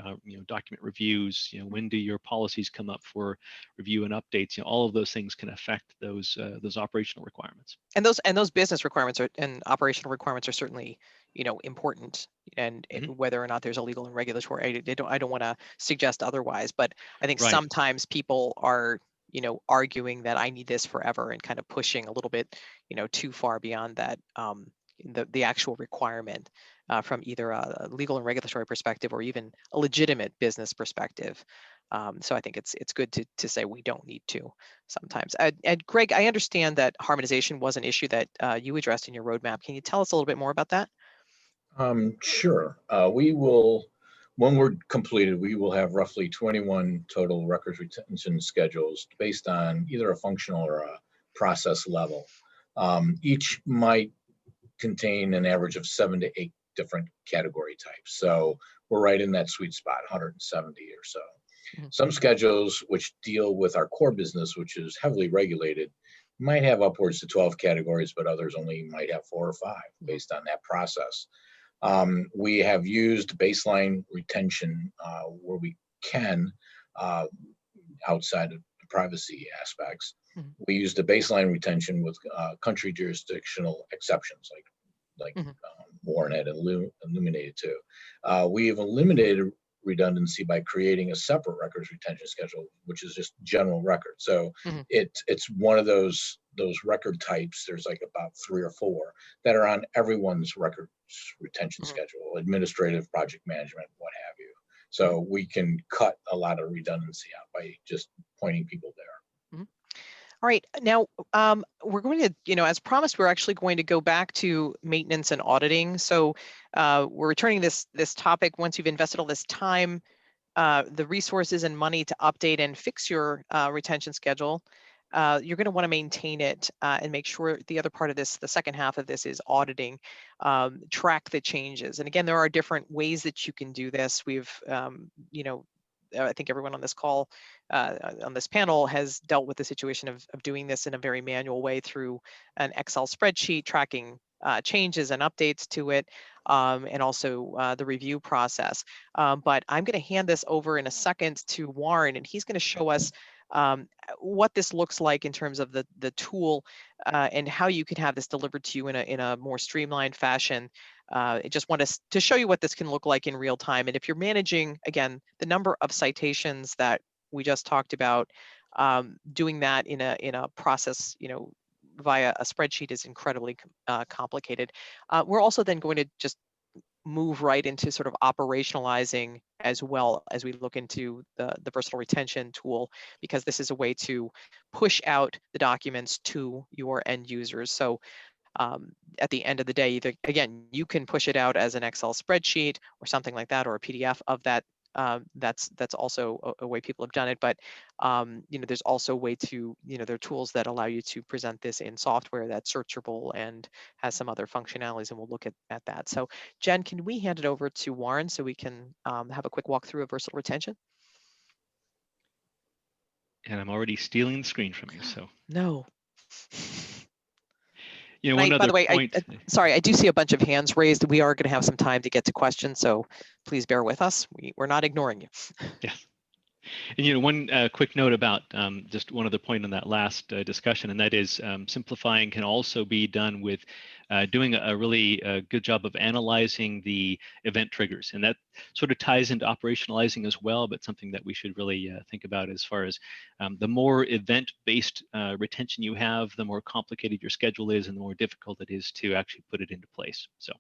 document reviews? When do your policies come up for review and updates? All of those things can affect those operational requirements. And those business requirements and operational requirements are certainly important. And whether or not there's a legal and regulatory, I don't want to suggest otherwise, but I think sometimes people are arguing that I need this forever and kind of pushing a little bit too far beyond that the actual requirement from either a legal and regulatory perspective or even a legitimate business perspective. So I think it's good to say we don't need to sometimes. And Greg, I understand that harmonization was an issue that you addressed in your roadmap. Can you tell us a little bit more about that? Sure. We will, when we're completed, we will have roughly 21 total records retention schedules based on either a functional or a process level. Each might contain an average of 7 to 8 different category types. So we're right in that sweet spot, 170 or so. Some schedules which deal with our core business, which is heavily regulated, might have upwards to 12 categories, but others only might have 4 or 5 based on that process. We have used baseline retention where we can, outside of the privacy aspects. We used a baseline retention with country jurisdictional exceptions, like Warren had illuminated too. We have eliminated redundancy by creating a separate records retention schedule, which is just general record. So it's one of those record types. There's like about 3 or 4 that are on everyone's records retention schedule, administrative, project management, what have you. So we can cut a lot of redundancy out by just pointing people there. All right, now we're going to, as promised, we're actually going to go back to maintenance and auditing. So we're returning this topic once you've invested all this time, the resources and money to update and fix your retention schedule. You're going to want to maintain it and make sure the other part of this, the second half of this, is auditing, track the changes. And again, there are different ways that you can do this. We've, I think everyone on this call, on this panel, has dealt with the situation of doing this in a very manual way through an Excel spreadsheet, tracking changes and updates to it, and also the review process. But I'm going to hand this over in a second to Warren, and he's going to show us what this looks like in terms of the tool and how you can have this delivered to you in a more streamlined fashion. I just want to show you what this can look like in real time. And if you're managing, again, the number of citations that we just talked about, doing that in a process, via a spreadsheet is incredibly complicated. We're also then going to just move right into sort of operationalizing as well as we look into the versatile retention tool, because this is a way to push out the documents to your end users. So at the end of the day, either, again, you can push it out as an Excel spreadsheet or something like that, or a PDF of that. That's also a way people have done it. But there's also a way to, there are tools that allow you to present this in software that's searchable and has some other functionalities, and we'll look at that. So Jen, can we hand it over to Warren so we can have a quick walkthrough of versatile retention? And I'm already stealing the screen from you, so. No. One by other the way, point. Sorry, I do see a bunch of hands raised. We are going to have some time to get to questions, so please bear with us. We're not ignoring you. Yes. And one quick note about just one other point on that last discussion, and that is simplifying can also be done with doing a really good job of analyzing the event triggers, and that sort of ties into operationalizing as well, but something that we should really think about as far as the more event-based retention you have, the more complicated your schedule is, and the more difficult it is to actually put it into place. So.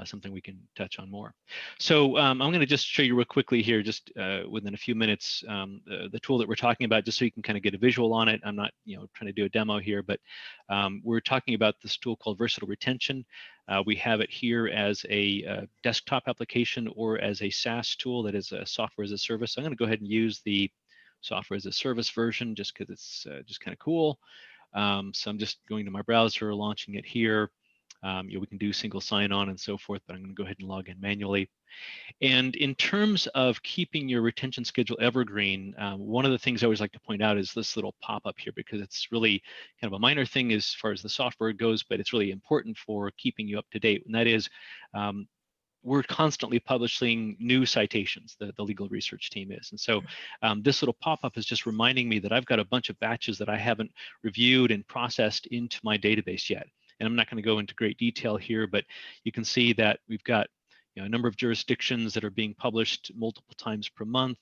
Something we can touch on more. So I'm going to just show you real quickly here, just within a few minutes, the tool that we're talking about, just so you can kind of get a visual on it. I'm not, trying to do a demo here, but we're talking about this tool called Versatile Retention. We have it here as a desktop application or as a SaaS tool that is a software as a service. So I'm going to go ahead and use the software as a service version just because it's just kind of cool. So I'm just going to my browser, launching it here. We can do single sign-on and so forth, but I'm going to go ahead and log in manually. And in terms of keeping your retention schedule evergreen, one of the things I always like to point out is this little pop-up here, because it's really kind of a minor thing as far as the software goes, but it's really important for keeping you up to date. And that is, we're constantly publishing new citations, the legal research team is. And so this little pop-up is just reminding me that I've got a bunch of batches that I haven't reviewed and processed into my database yet. And I'm not going to go into great detail here, but you can see that we've got a number of jurisdictions that are being published multiple times per month,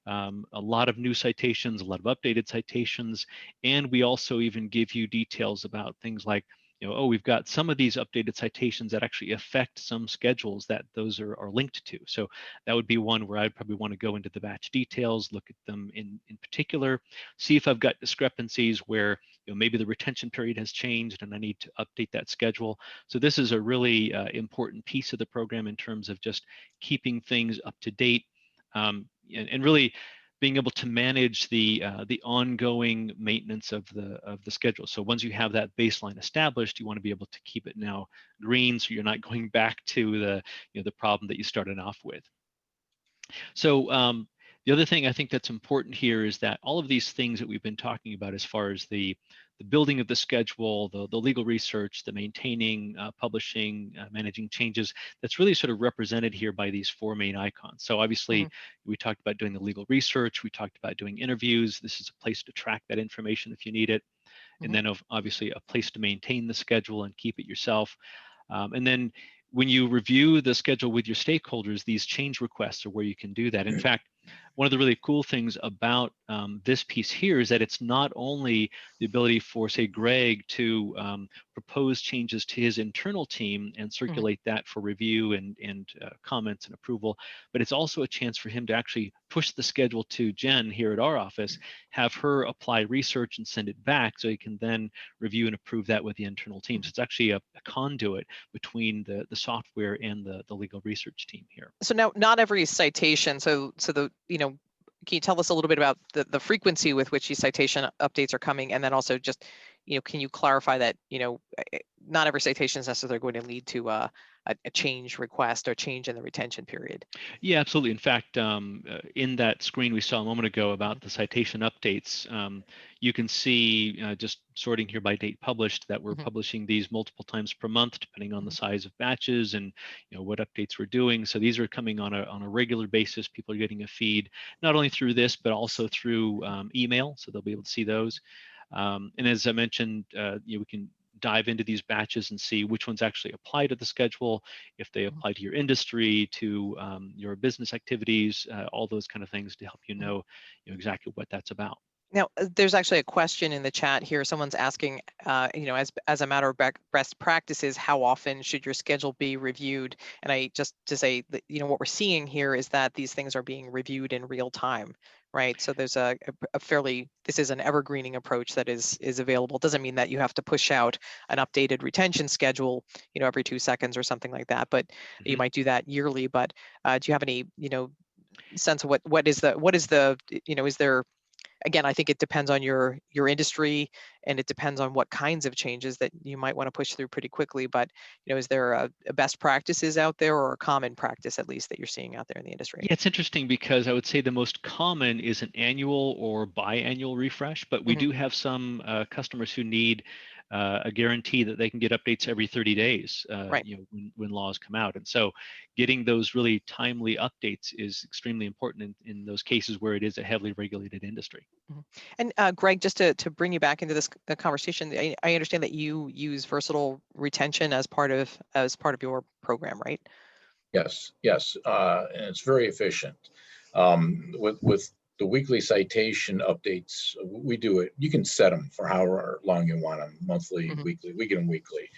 a lot of new citations, a lot of updated citations, and we also even give you details about things like, we've got some of these updated citations that actually affect some schedules that those are linked to. So that would be one where I'd probably want to go into the batch details, look at them in particular, see if I've got discrepancies where maybe the retention period has changed and I need to update that schedule. So this is a really important piece of the program in terms of just keeping things up to date, and really being able to manage the ongoing maintenance of the schedule. So once you have that baseline established, you want to be able to keep it now green, so you're not going back to the problem that you started off with. So the other thing I think that's important here is that all of these things that we've been talking about, as far as the building of the schedule, the legal research, the maintaining, publishing, managing changes, that's really sort of represented here by these four main icons. So obviously, we talked about doing the legal research, we talked about doing interviews. This is a place to track that information if you need it. And then obviously a place to maintain the schedule and keep it yourself. And then when you review the schedule with your stakeholders, these change requests are where you can do that. In fact, one of the really cool things about this piece here is that it's not only the ability for, say, Greg to propose changes to his internal team and circulate that for review and comments and approval, but it's also a chance for him to actually push the schedule to Jen here at our office, have her apply research and send it back so he can then review and approve that with the internal team. So it's actually a conduit between the software and the legal research team here. So now, not every citation. So the can you tell us a little bit about the frequency with which these citation updates are coming, and then also just can you clarify that not every citation is necessarily going to lead to a change request or change in the retention period? Yeah, absolutely. In fact, in that screen we saw a moment ago about the citation updates, you can see just sorting here by date published that we're publishing these multiple times per month, depending on the size of batches and what updates we're doing. So these are coming on a regular basis. People are getting a feed not only through this but also through email, so they'll be able to see those. And as I mentioned, we can dive into these batches and see which ones actually apply to the schedule, if they apply to your industry, to your business activities, all those kind of things to help you know exactly what that's about. Now, there's actually a question in the chat here. Someone's asking, as a matter of best practices, how often should your schedule be reviewed? And I just to say that, what we're seeing here is that these things are being reviewed in real time, right? So there's a fairly, this is an evergreening approach that is available. It doesn't mean that you have to push out an updated retention schedule, every 2 seconds or something like that, but you might do that yearly. But do you have any, sense of what is the, is there, again, I think it depends on your industry, and it depends on what kinds of changes that you might want to push through pretty quickly. But is there a best practices out there, or a common practice at least that you're seeing out there in the industry? Yeah, it's interesting because I would say the most common is an annual or biannual refresh, but we do have some customers who need a guarantee that they can get updates every 30 days, Right. when laws come out. And so getting those really timely updates is extremely important in those cases where it is a heavily regulated industry. And Greg, just to bring you back into this conversation, I understand that you use versatile retention as part of your program, right? Yes, and it's very efficient. With the weekly citation updates, we do it. You can set them for however long you want them, monthly, weekly. We get them weekly,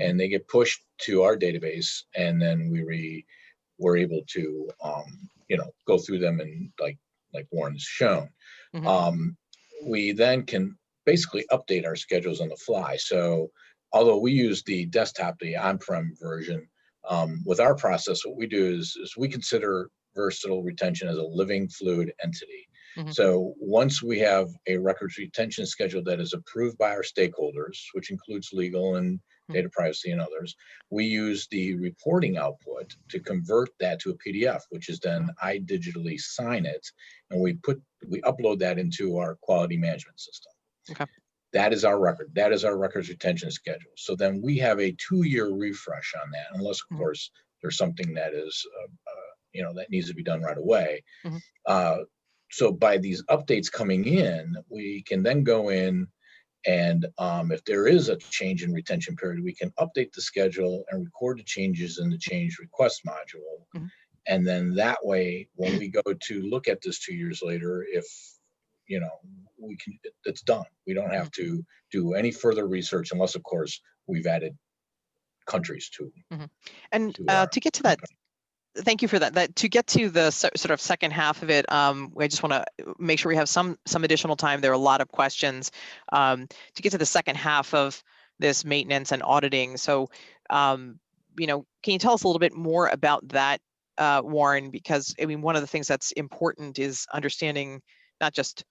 and they get pushed to our database, and then we're able to go through them and like Warren's shown. We then can basically update our schedules on the fly. So although we use the desktop, the on-prem version, with our process, what we do is we consider versatile retention as a living, fluid entity. So once we have a records retention schedule that is approved by our stakeholders, which includes legal and data privacy and others, we use the reporting output to convert that to a PDF, which is then I digitally sign it, and we upload that into our quality management system. Okay. That is our record. That is our records retention schedule. So then we have a 2-year refresh on that, unless of course there's something that is, that needs to be done right away. So by these updates coming in, we can then go in and if there is a change in retention period, we can update the schedule and record the changes in the change request module. And then that way, when we go to look at this 2 years later, if we can, it's done. We don't have to do any further research unless, of course, we've added countries to. And to get to that, thank you for that. To get to the sort of second half of it, I just want to make sure we have some additional time. There are a lot of questions to get to the second half of this maintenance and auditing. So, can you tell us a little bit more about that, Warren? Because I mean, one of the things that's important is understanding not just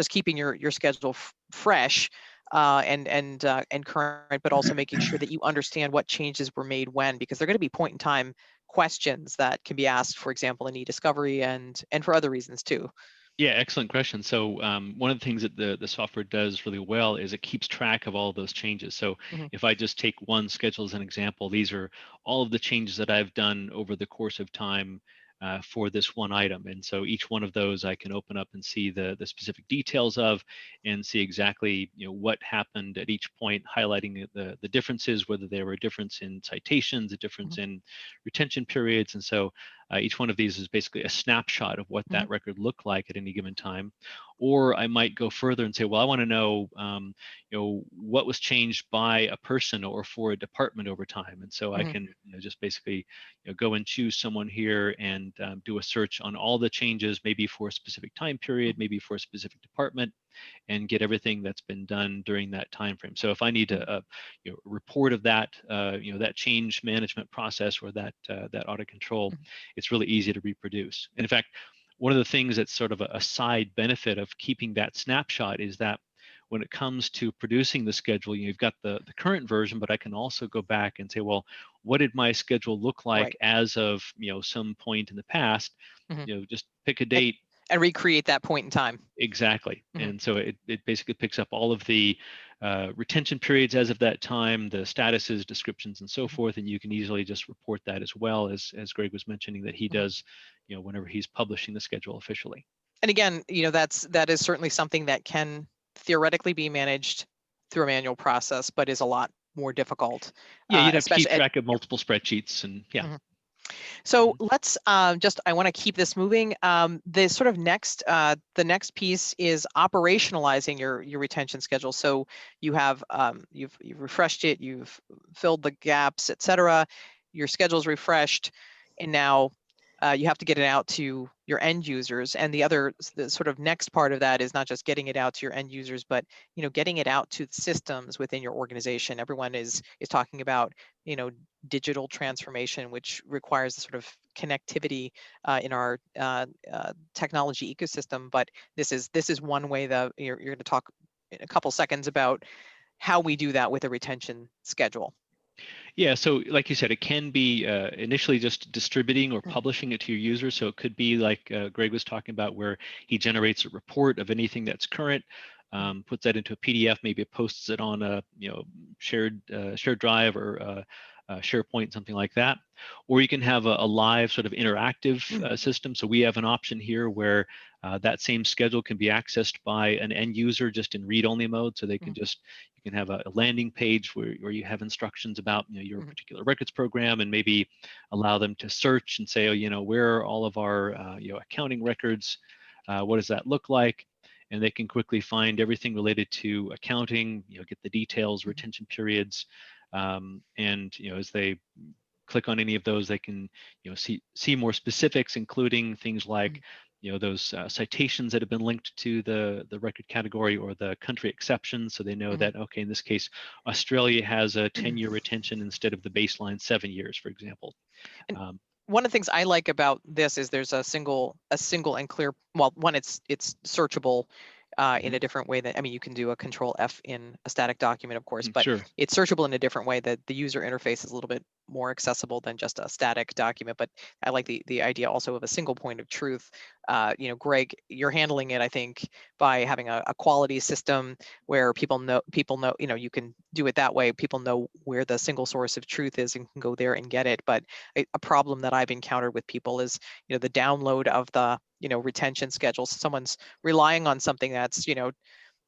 keeping your schedule fresh and current, but also making sure that you understand what changes were made when, because they're going to be point in time questions that can be asked, for example, in e-discovery and for other reasons too. Yeah, excellent question. So one of the things that the software does really well is it keeps track of all of those changes. So if I just take one schedule as an example, these are all of the changes that I've done over the course of time for this one item. And so each one of those I can open up and see the specific details of, and see exactly what happened at each point, highlighting the differences, whether there were a difference in citations, a difference in retention periods. And so Each one of these is basically a snapshot of what Mhm. that record looked like at any given time. Or I might go further and say, well, I want to know, what was changed by a person or for a department over time. And so I Mhm. can just basically go and choose someone here and do a search on all the changes, maybe for a specific time period, maybe for a specific department, and get everything that's been done during that time frame. So if I need a report of that, that change management process or that audit control, it's really easy to reproduce. And in fact, one of the things that's sort of a side benefit of keeping that snapshot is that when it comes to producing the schedule, you've got the current version, but I can also go back and say, well, what did my schedule look like Right. as of some point in the past? Mhm. Just pick a date. And recreate that point in time. Exactly. Mhm. And so it basically picks up all of the retention periods as of that time, the statuses, descriptions, and so forth. And you can easily just report that as well, as Greg was mentioning that he does, whenever he's publishing the schedule officially. And again, that is certainly something that can theoretically be managed through a manual process, but is a lot more difficult. Yeah, you'd have to keep especially track of multiple spreadsheets and yeah. Mhm. So let's I want to keep this moving. The sort of the next piece is operationalizing your retention schedule. So you have you've refreshed it, you've filled the gaps, etc. Your schedule's refreshed, and now you have to get it out to your end users. And the sort of next part of that is not just getting it out to your end users, but getting it out to the systems within your organization. Everyone is talking about digital transformation, which requires the sort of connectivity in our technology ecosystem. But this is one way that you're going to talk in a couple seconds about how we do that with a retention schedule. Yeah, so like you said, it can be initially just distributing or publishing it to your users. So it could be like Greg was talking about, where he generates a report of anything that's current, puts that into a PDF, maybe posts it on a shared drive or SharePoint, something like that. Or you can have a live sort of interactive system. So we have an option here where that same schedule can be accessed by an end user just in read-only mode. So they can you can have a landing page where you have instructions about your particular records program, and maybe allow them to search and say, where are all of our accounting records? What does that look like? And they can quickly find everything related to accounting, get the details, retention periods, and as they click on any of those, they can see more specifics, including things like those citations that have been linked to the record category or the country exceptions, so they know that, okay, in this case, Australia has a 10-year retention instead of the baseline 7 years, for example. And one of the things I like about this is there's a single and clear, well, one, it's searchable in a different way. That, you can do a Control F in a static document, of course, but Sure. it's searchable in a different way. That the user interface is a little bit more accessible than just a static document. But I like the idea also of a single point of truth. Greg, you're handling it, I think, by having a quality system where people know, you can do it that way. People know where the single source of truth is and can go there and get it. But a problem that I've encountered with people is, the download of the, retention schedule. So someone's relying on something that's,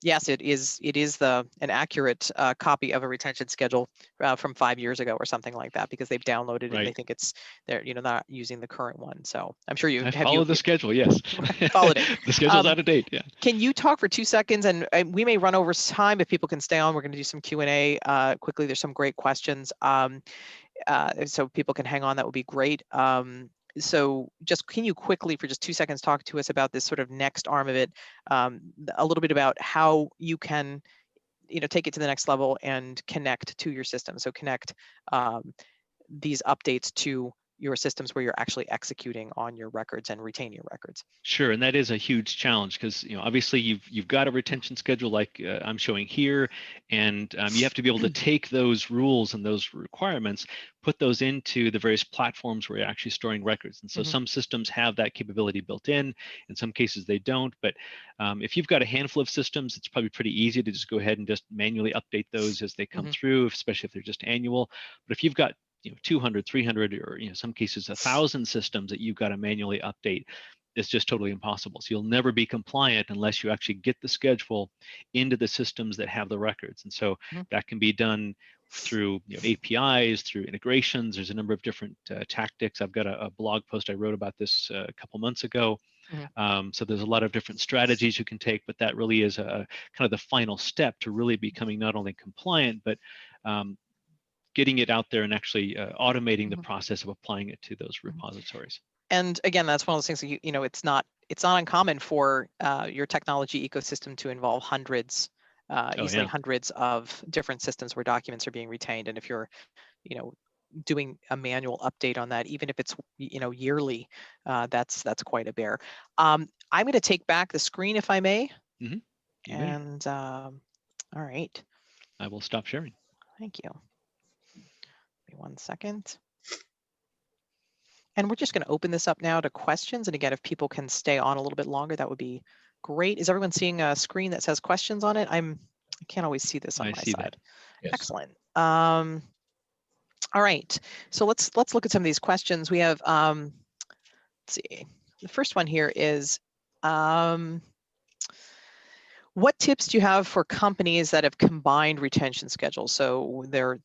yes, it is an accurate copy of a retention schedule from 5 years ago or something like that, because they've downloaded it and they think they're not using the current one. So I'm sure you I follow the schedule. Yes, followed it. The schedule's out of date. Yeah. Can you talk for 2 seconds, and we may run over time if people can stay on. We're going to do some Q&A quickly. There's some great questions, so people can hang on. That would be great. So just can you quickly, for just 2 seconds, talk to us about this sort of next arm of it, a little bit about how you can, take it to the next level and connect to your system. So connect these updates to your systems where you're actually executing on your records and retaining your records. Sure, and that is a huge challenge because obviously you've got a retention schedule like I'm showing here, and you have to be able to take those rules and those requirements, put those into the various platforms where you're actually storing records. And so some systems have that capability built in some cases they don't. But if you've got a handful of systems, it's probably pretty easy to just go ahead and just manually update those as they come through, especially if they're just annual. But if you've got 200, 300, or some cases 1,000 systems that you've got to manually update, it's just totally impossible. So you'll never be compliant unless you actually get the schedule into the systems that have the records. And so that can be done through APIs, through integrations. There's a number of different tactics. I've got a blog post I wrote about this a couple months ago. So there's a lot of different strategies you can take, but that really is a kind of the final step to really becoming not only compliant, but getting it out there and actually automating the process of applying it to those repositories. And again, that's one of those things that it's not uncommon for your technology ecosystem to involve hundreds, easily hundreds of different systems where documents are being retained. And if you're, doing a manual update on that, even if it's yearly, that's quite a bear. I'm going to take back the screen if I may. And all right. I will stop sharing. Thank you. Give me 1 second. And we're just going to open this up now to questions. And again, if people can stay on a little bit longer, that would be great. Is everyone seeing a screen that says questions on it? I can't always see this on my side. Yes. Excellent. All right. So let's look at some of these questions. We have, let's see. The first one here is, what tips do you have for companies that have combined retention schedules? So they're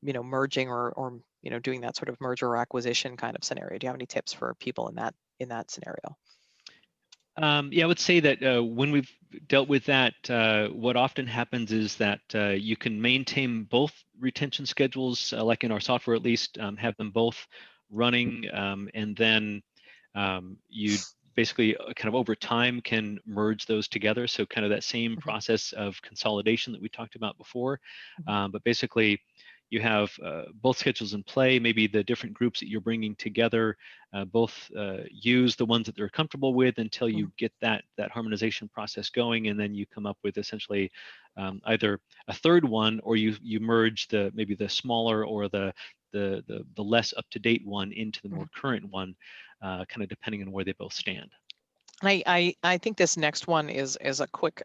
merging or doing that sort of merger or acquisition kind of scenario. Do you have any tips for people in that scenario? Yeah, I would say that when we've dealt with that, what often happens is that you can maintain both retention schedules, like in our software at least, have them both running, and then you basically kind of over time can merge those together. So kind of that same process of consolidation that we talked about before, but basically you have both schedules in play. Maybe the different groups that you're bringing together both use the ones that they're comfortable with until you get that harmonization process going, and then you come up with essentially either a third one, or you merge maybe the smaller or the less up-to-date one into the more current one, kind of depending on where they both stand. I think this next one is a quick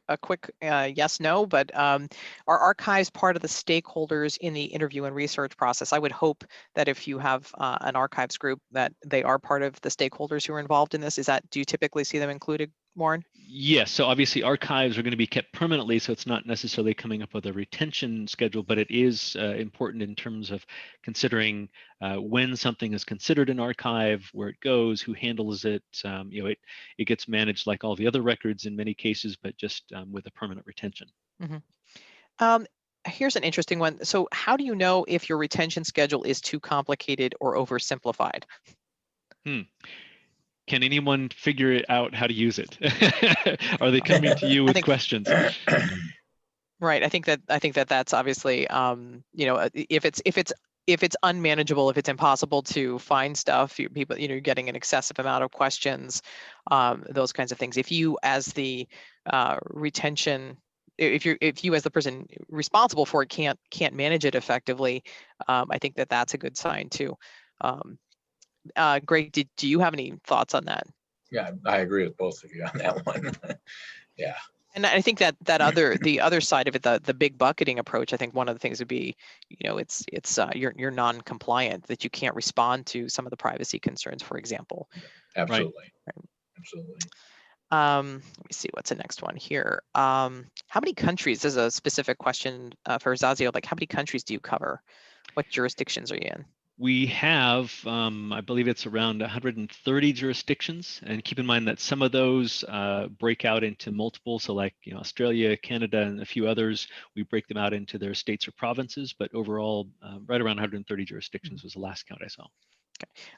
yes, no, but are archives part of the stakeholders in the interview and research process? I would hope that if you have an archives group that they are part of the stakeholders who are involved in this. Do you typically see them included, Warren? Yes, so obviously archives are going to be kept permanently, so it's not necessarily coming up with a retention schedule, but it is important in terms of considering when something is considered an archive, where it goes, who handles it. It gets managed like all the other records in many cases, but just with a permanent retention. Here's an interesting one. So how do you know if your retention schedule is too complicated or oversimplified? Can anyone figure out how to use it? Are they coming to you with questions? Right. I think that that's obviously, if it's unmanageable, if it's impossible to find stuff, people, you're getting an excessive amount of questions, those kinds of things. If you, as the retention, if you as the person responsible for it can't manage it effectively, I think that's a good sign too. Greg, do you have any thoughts on that? Yeah, I agree with both of you on that one. Yeah. And I think the other side of it, the big bucketing approach, I think one of the things would be, you're non-compliant, that you can't respond to some of the privacy concerns, for example. Absolutely. Right. Absolutely. Let me see what's the next one here. How many countries? This is a specific question for Zasio. Like, how many countries do you cover? What jurisdictions are you in? We have, I believe it's around 130 jurisdictions, and keep in mind that some of those break out into multiple. So like, Australia, Canada, and a few others, we break them out into their states or provinces, but overall, right around 130 jurisdictions was the last count I saw.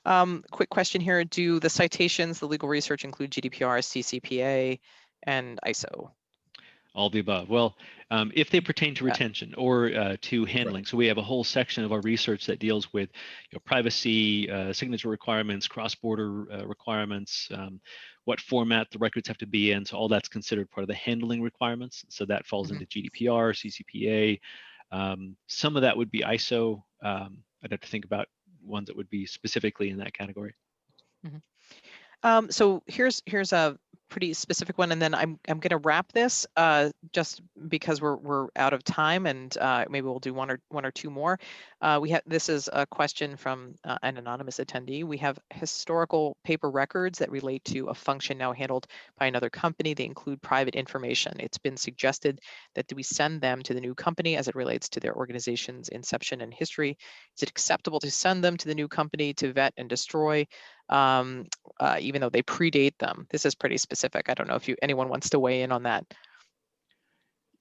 Okay. Quick question here. Do the citations, the legal research, include GDPR, CCPA, and ISO? All the above. Well, if they pertain to retention or to handling, so we have a whole section of our research that deals with privacy, signature requirements, cross-border requirements, what format the records have to be in. So all that's considered part of the handling requirements. So that falls into GDPR, CCPA. Some of that would be ISO. I'd have to think about ones that would be specifically in that category. So here's a pretty specific one, and then I'm going to wrap this just because we're out of time, and maybe we'll do one or two more. This is a question from an anonymous attendee. We have historical paper records that relate to a function now handled by another company. They include private information. It's been suggested that do we send them to the new company as it relates to their organization's inception and history? Is it acceptable to send them to the new company to vet and destroy? Even though they predate them. This is pretty specific. I don't know if anyone wants to weigh in on that.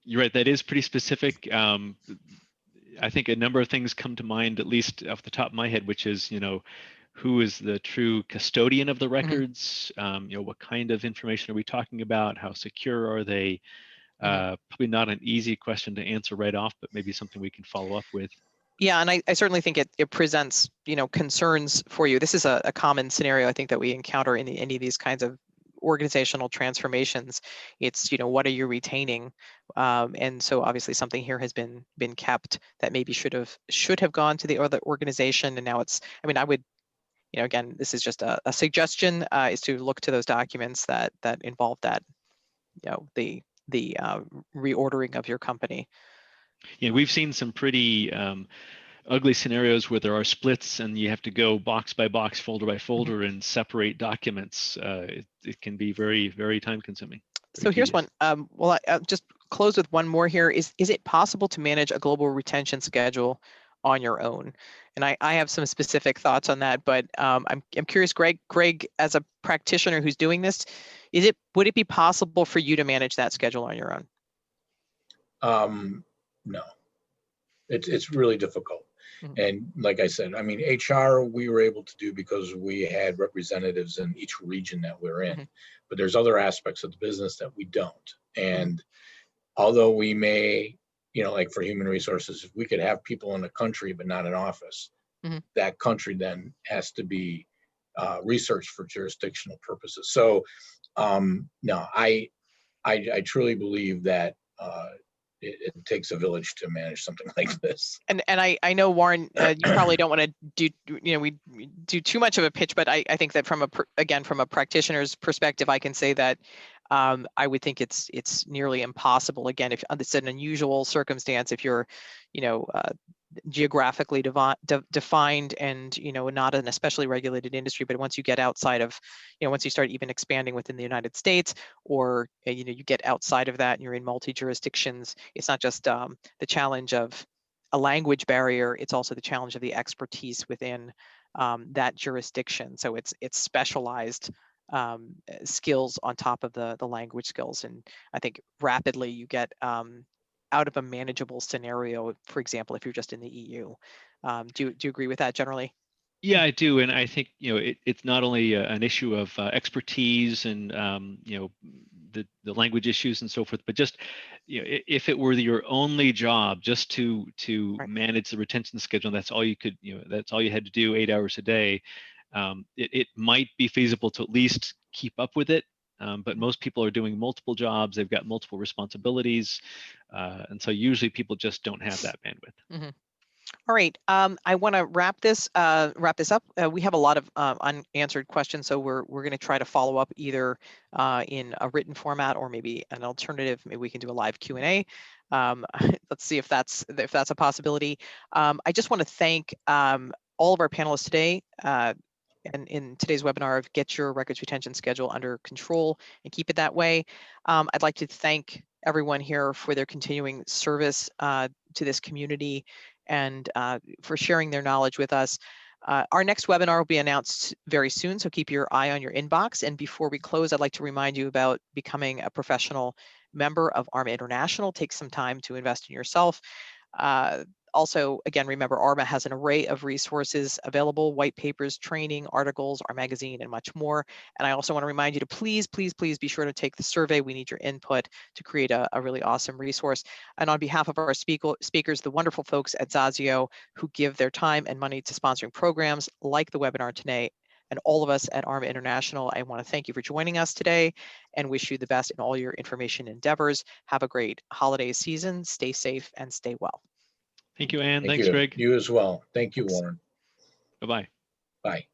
You're right, that is pretty specific. I think a number of things come to mind, at least off the top of my head, which is, who is the true custodian of the records? What kind of information are we talking about? How secure are they? Probably not an easy question to answer right off, but maybe something we can follow up with. Yeah, and I certainly think it presents, concerns for you. This is a common scenario I think that we encounter in any of these kinds of organizational transformations. It's, what are you retaining? And so obviously something here has been kept that maybe should have gone to the other organization, and now it's. I mean, I would, again, this is just a suggestion, is to look to those documents that involve that, the reordering of your company. Yeah, we've seen some pretty ugly scenarios where there are splits and you have to go box by box, folder by folder, and separate documents. It can be very, very time consuming. So here's one. Well, I'll just close with one more here. Is it possible to manage a global retention schedule on your own? And I have some specific thoughts on that, but I'm curious, Greg, as a practitioner who's doing this, would it be possible for you to manage that schedule on your own? No, it's really difficult. And like I said, I mean, HR, we were able to do because we had representatives in each region that we're in, but there's other aspects of the business that we don't. And although we may, like for human resources, if we could have people in a country, but not an office, that country then has to be researched for jurisdictional purposes. So no, I truly believe that it takes a village to manage something like this. And I know, Warren, you probably don't want to do we do too much of a pitch, but I think that from a practitioner's perspective, I can say that I would think it's nearly impossible. Again, if it's an unusual circumstance, if you're geographically defined and not an especially regulated industry, but once you get outside of once you start even expanding within the United States, or you get outside of that and you're in multi-jurisdictions, it's not just the challenge of a language barrier, it's also the challenge of the expertise within that jurisdiction. So it's specialized skills on top of the language skills, and I think rapidly you get out of a manageable scenario. For example, if you're just in the EU, do you agree with that generally? Yeah, I do, and I think it's not only an issue of expertise and the language issues and so forth, but just if it were your only job just to manage the retention schedule, that's all you could that's all you had to do 8 hours a day. It might be feasible to at least keep up with it. But most people are doing multiple jobs, they've got multiple responsibilities, and so usually people just don't have that bandwidth. All right, I want to wrap this up. We have a lot of unanswered questions, so we're going to try to follow up either in a written format or maybe an alternative. Maybe we can do a live Q&A. Let's see if that's a possibility. I just want to thank all of our panelists today. And in today's webinar of Get Your Records Retention Schedule Under Control and Keep It That Way. I'd like to thank everyone here for their continuing service to this community and for sharing their knowledge with us. Our next webinar will be announced very soon, so keep your eye on your inbox. And before we close, I'd like to remind you about becoming a professional member of ARMA International. Take some time to invest in yourself. Also, again, remember, ARMA has an array of resources available: white papers, training, articles, our magazine, and much more. And I also want to remind you to please be sure to take the survey. We need your input to create a really awesome resource. And on behalf of our speakers, the wonderful folks at Zasio who give their time and money to sponsoring programs like the webinar today, and all of us at ARMA International, I want to thank you for joining us today and wish you the best in all your information endeavors. Have a great holiday season. Stay safe and stay well. Thank you, Anne. Thanks, Greg. You as well. Thank you, Warren. Bye-bye. Bye.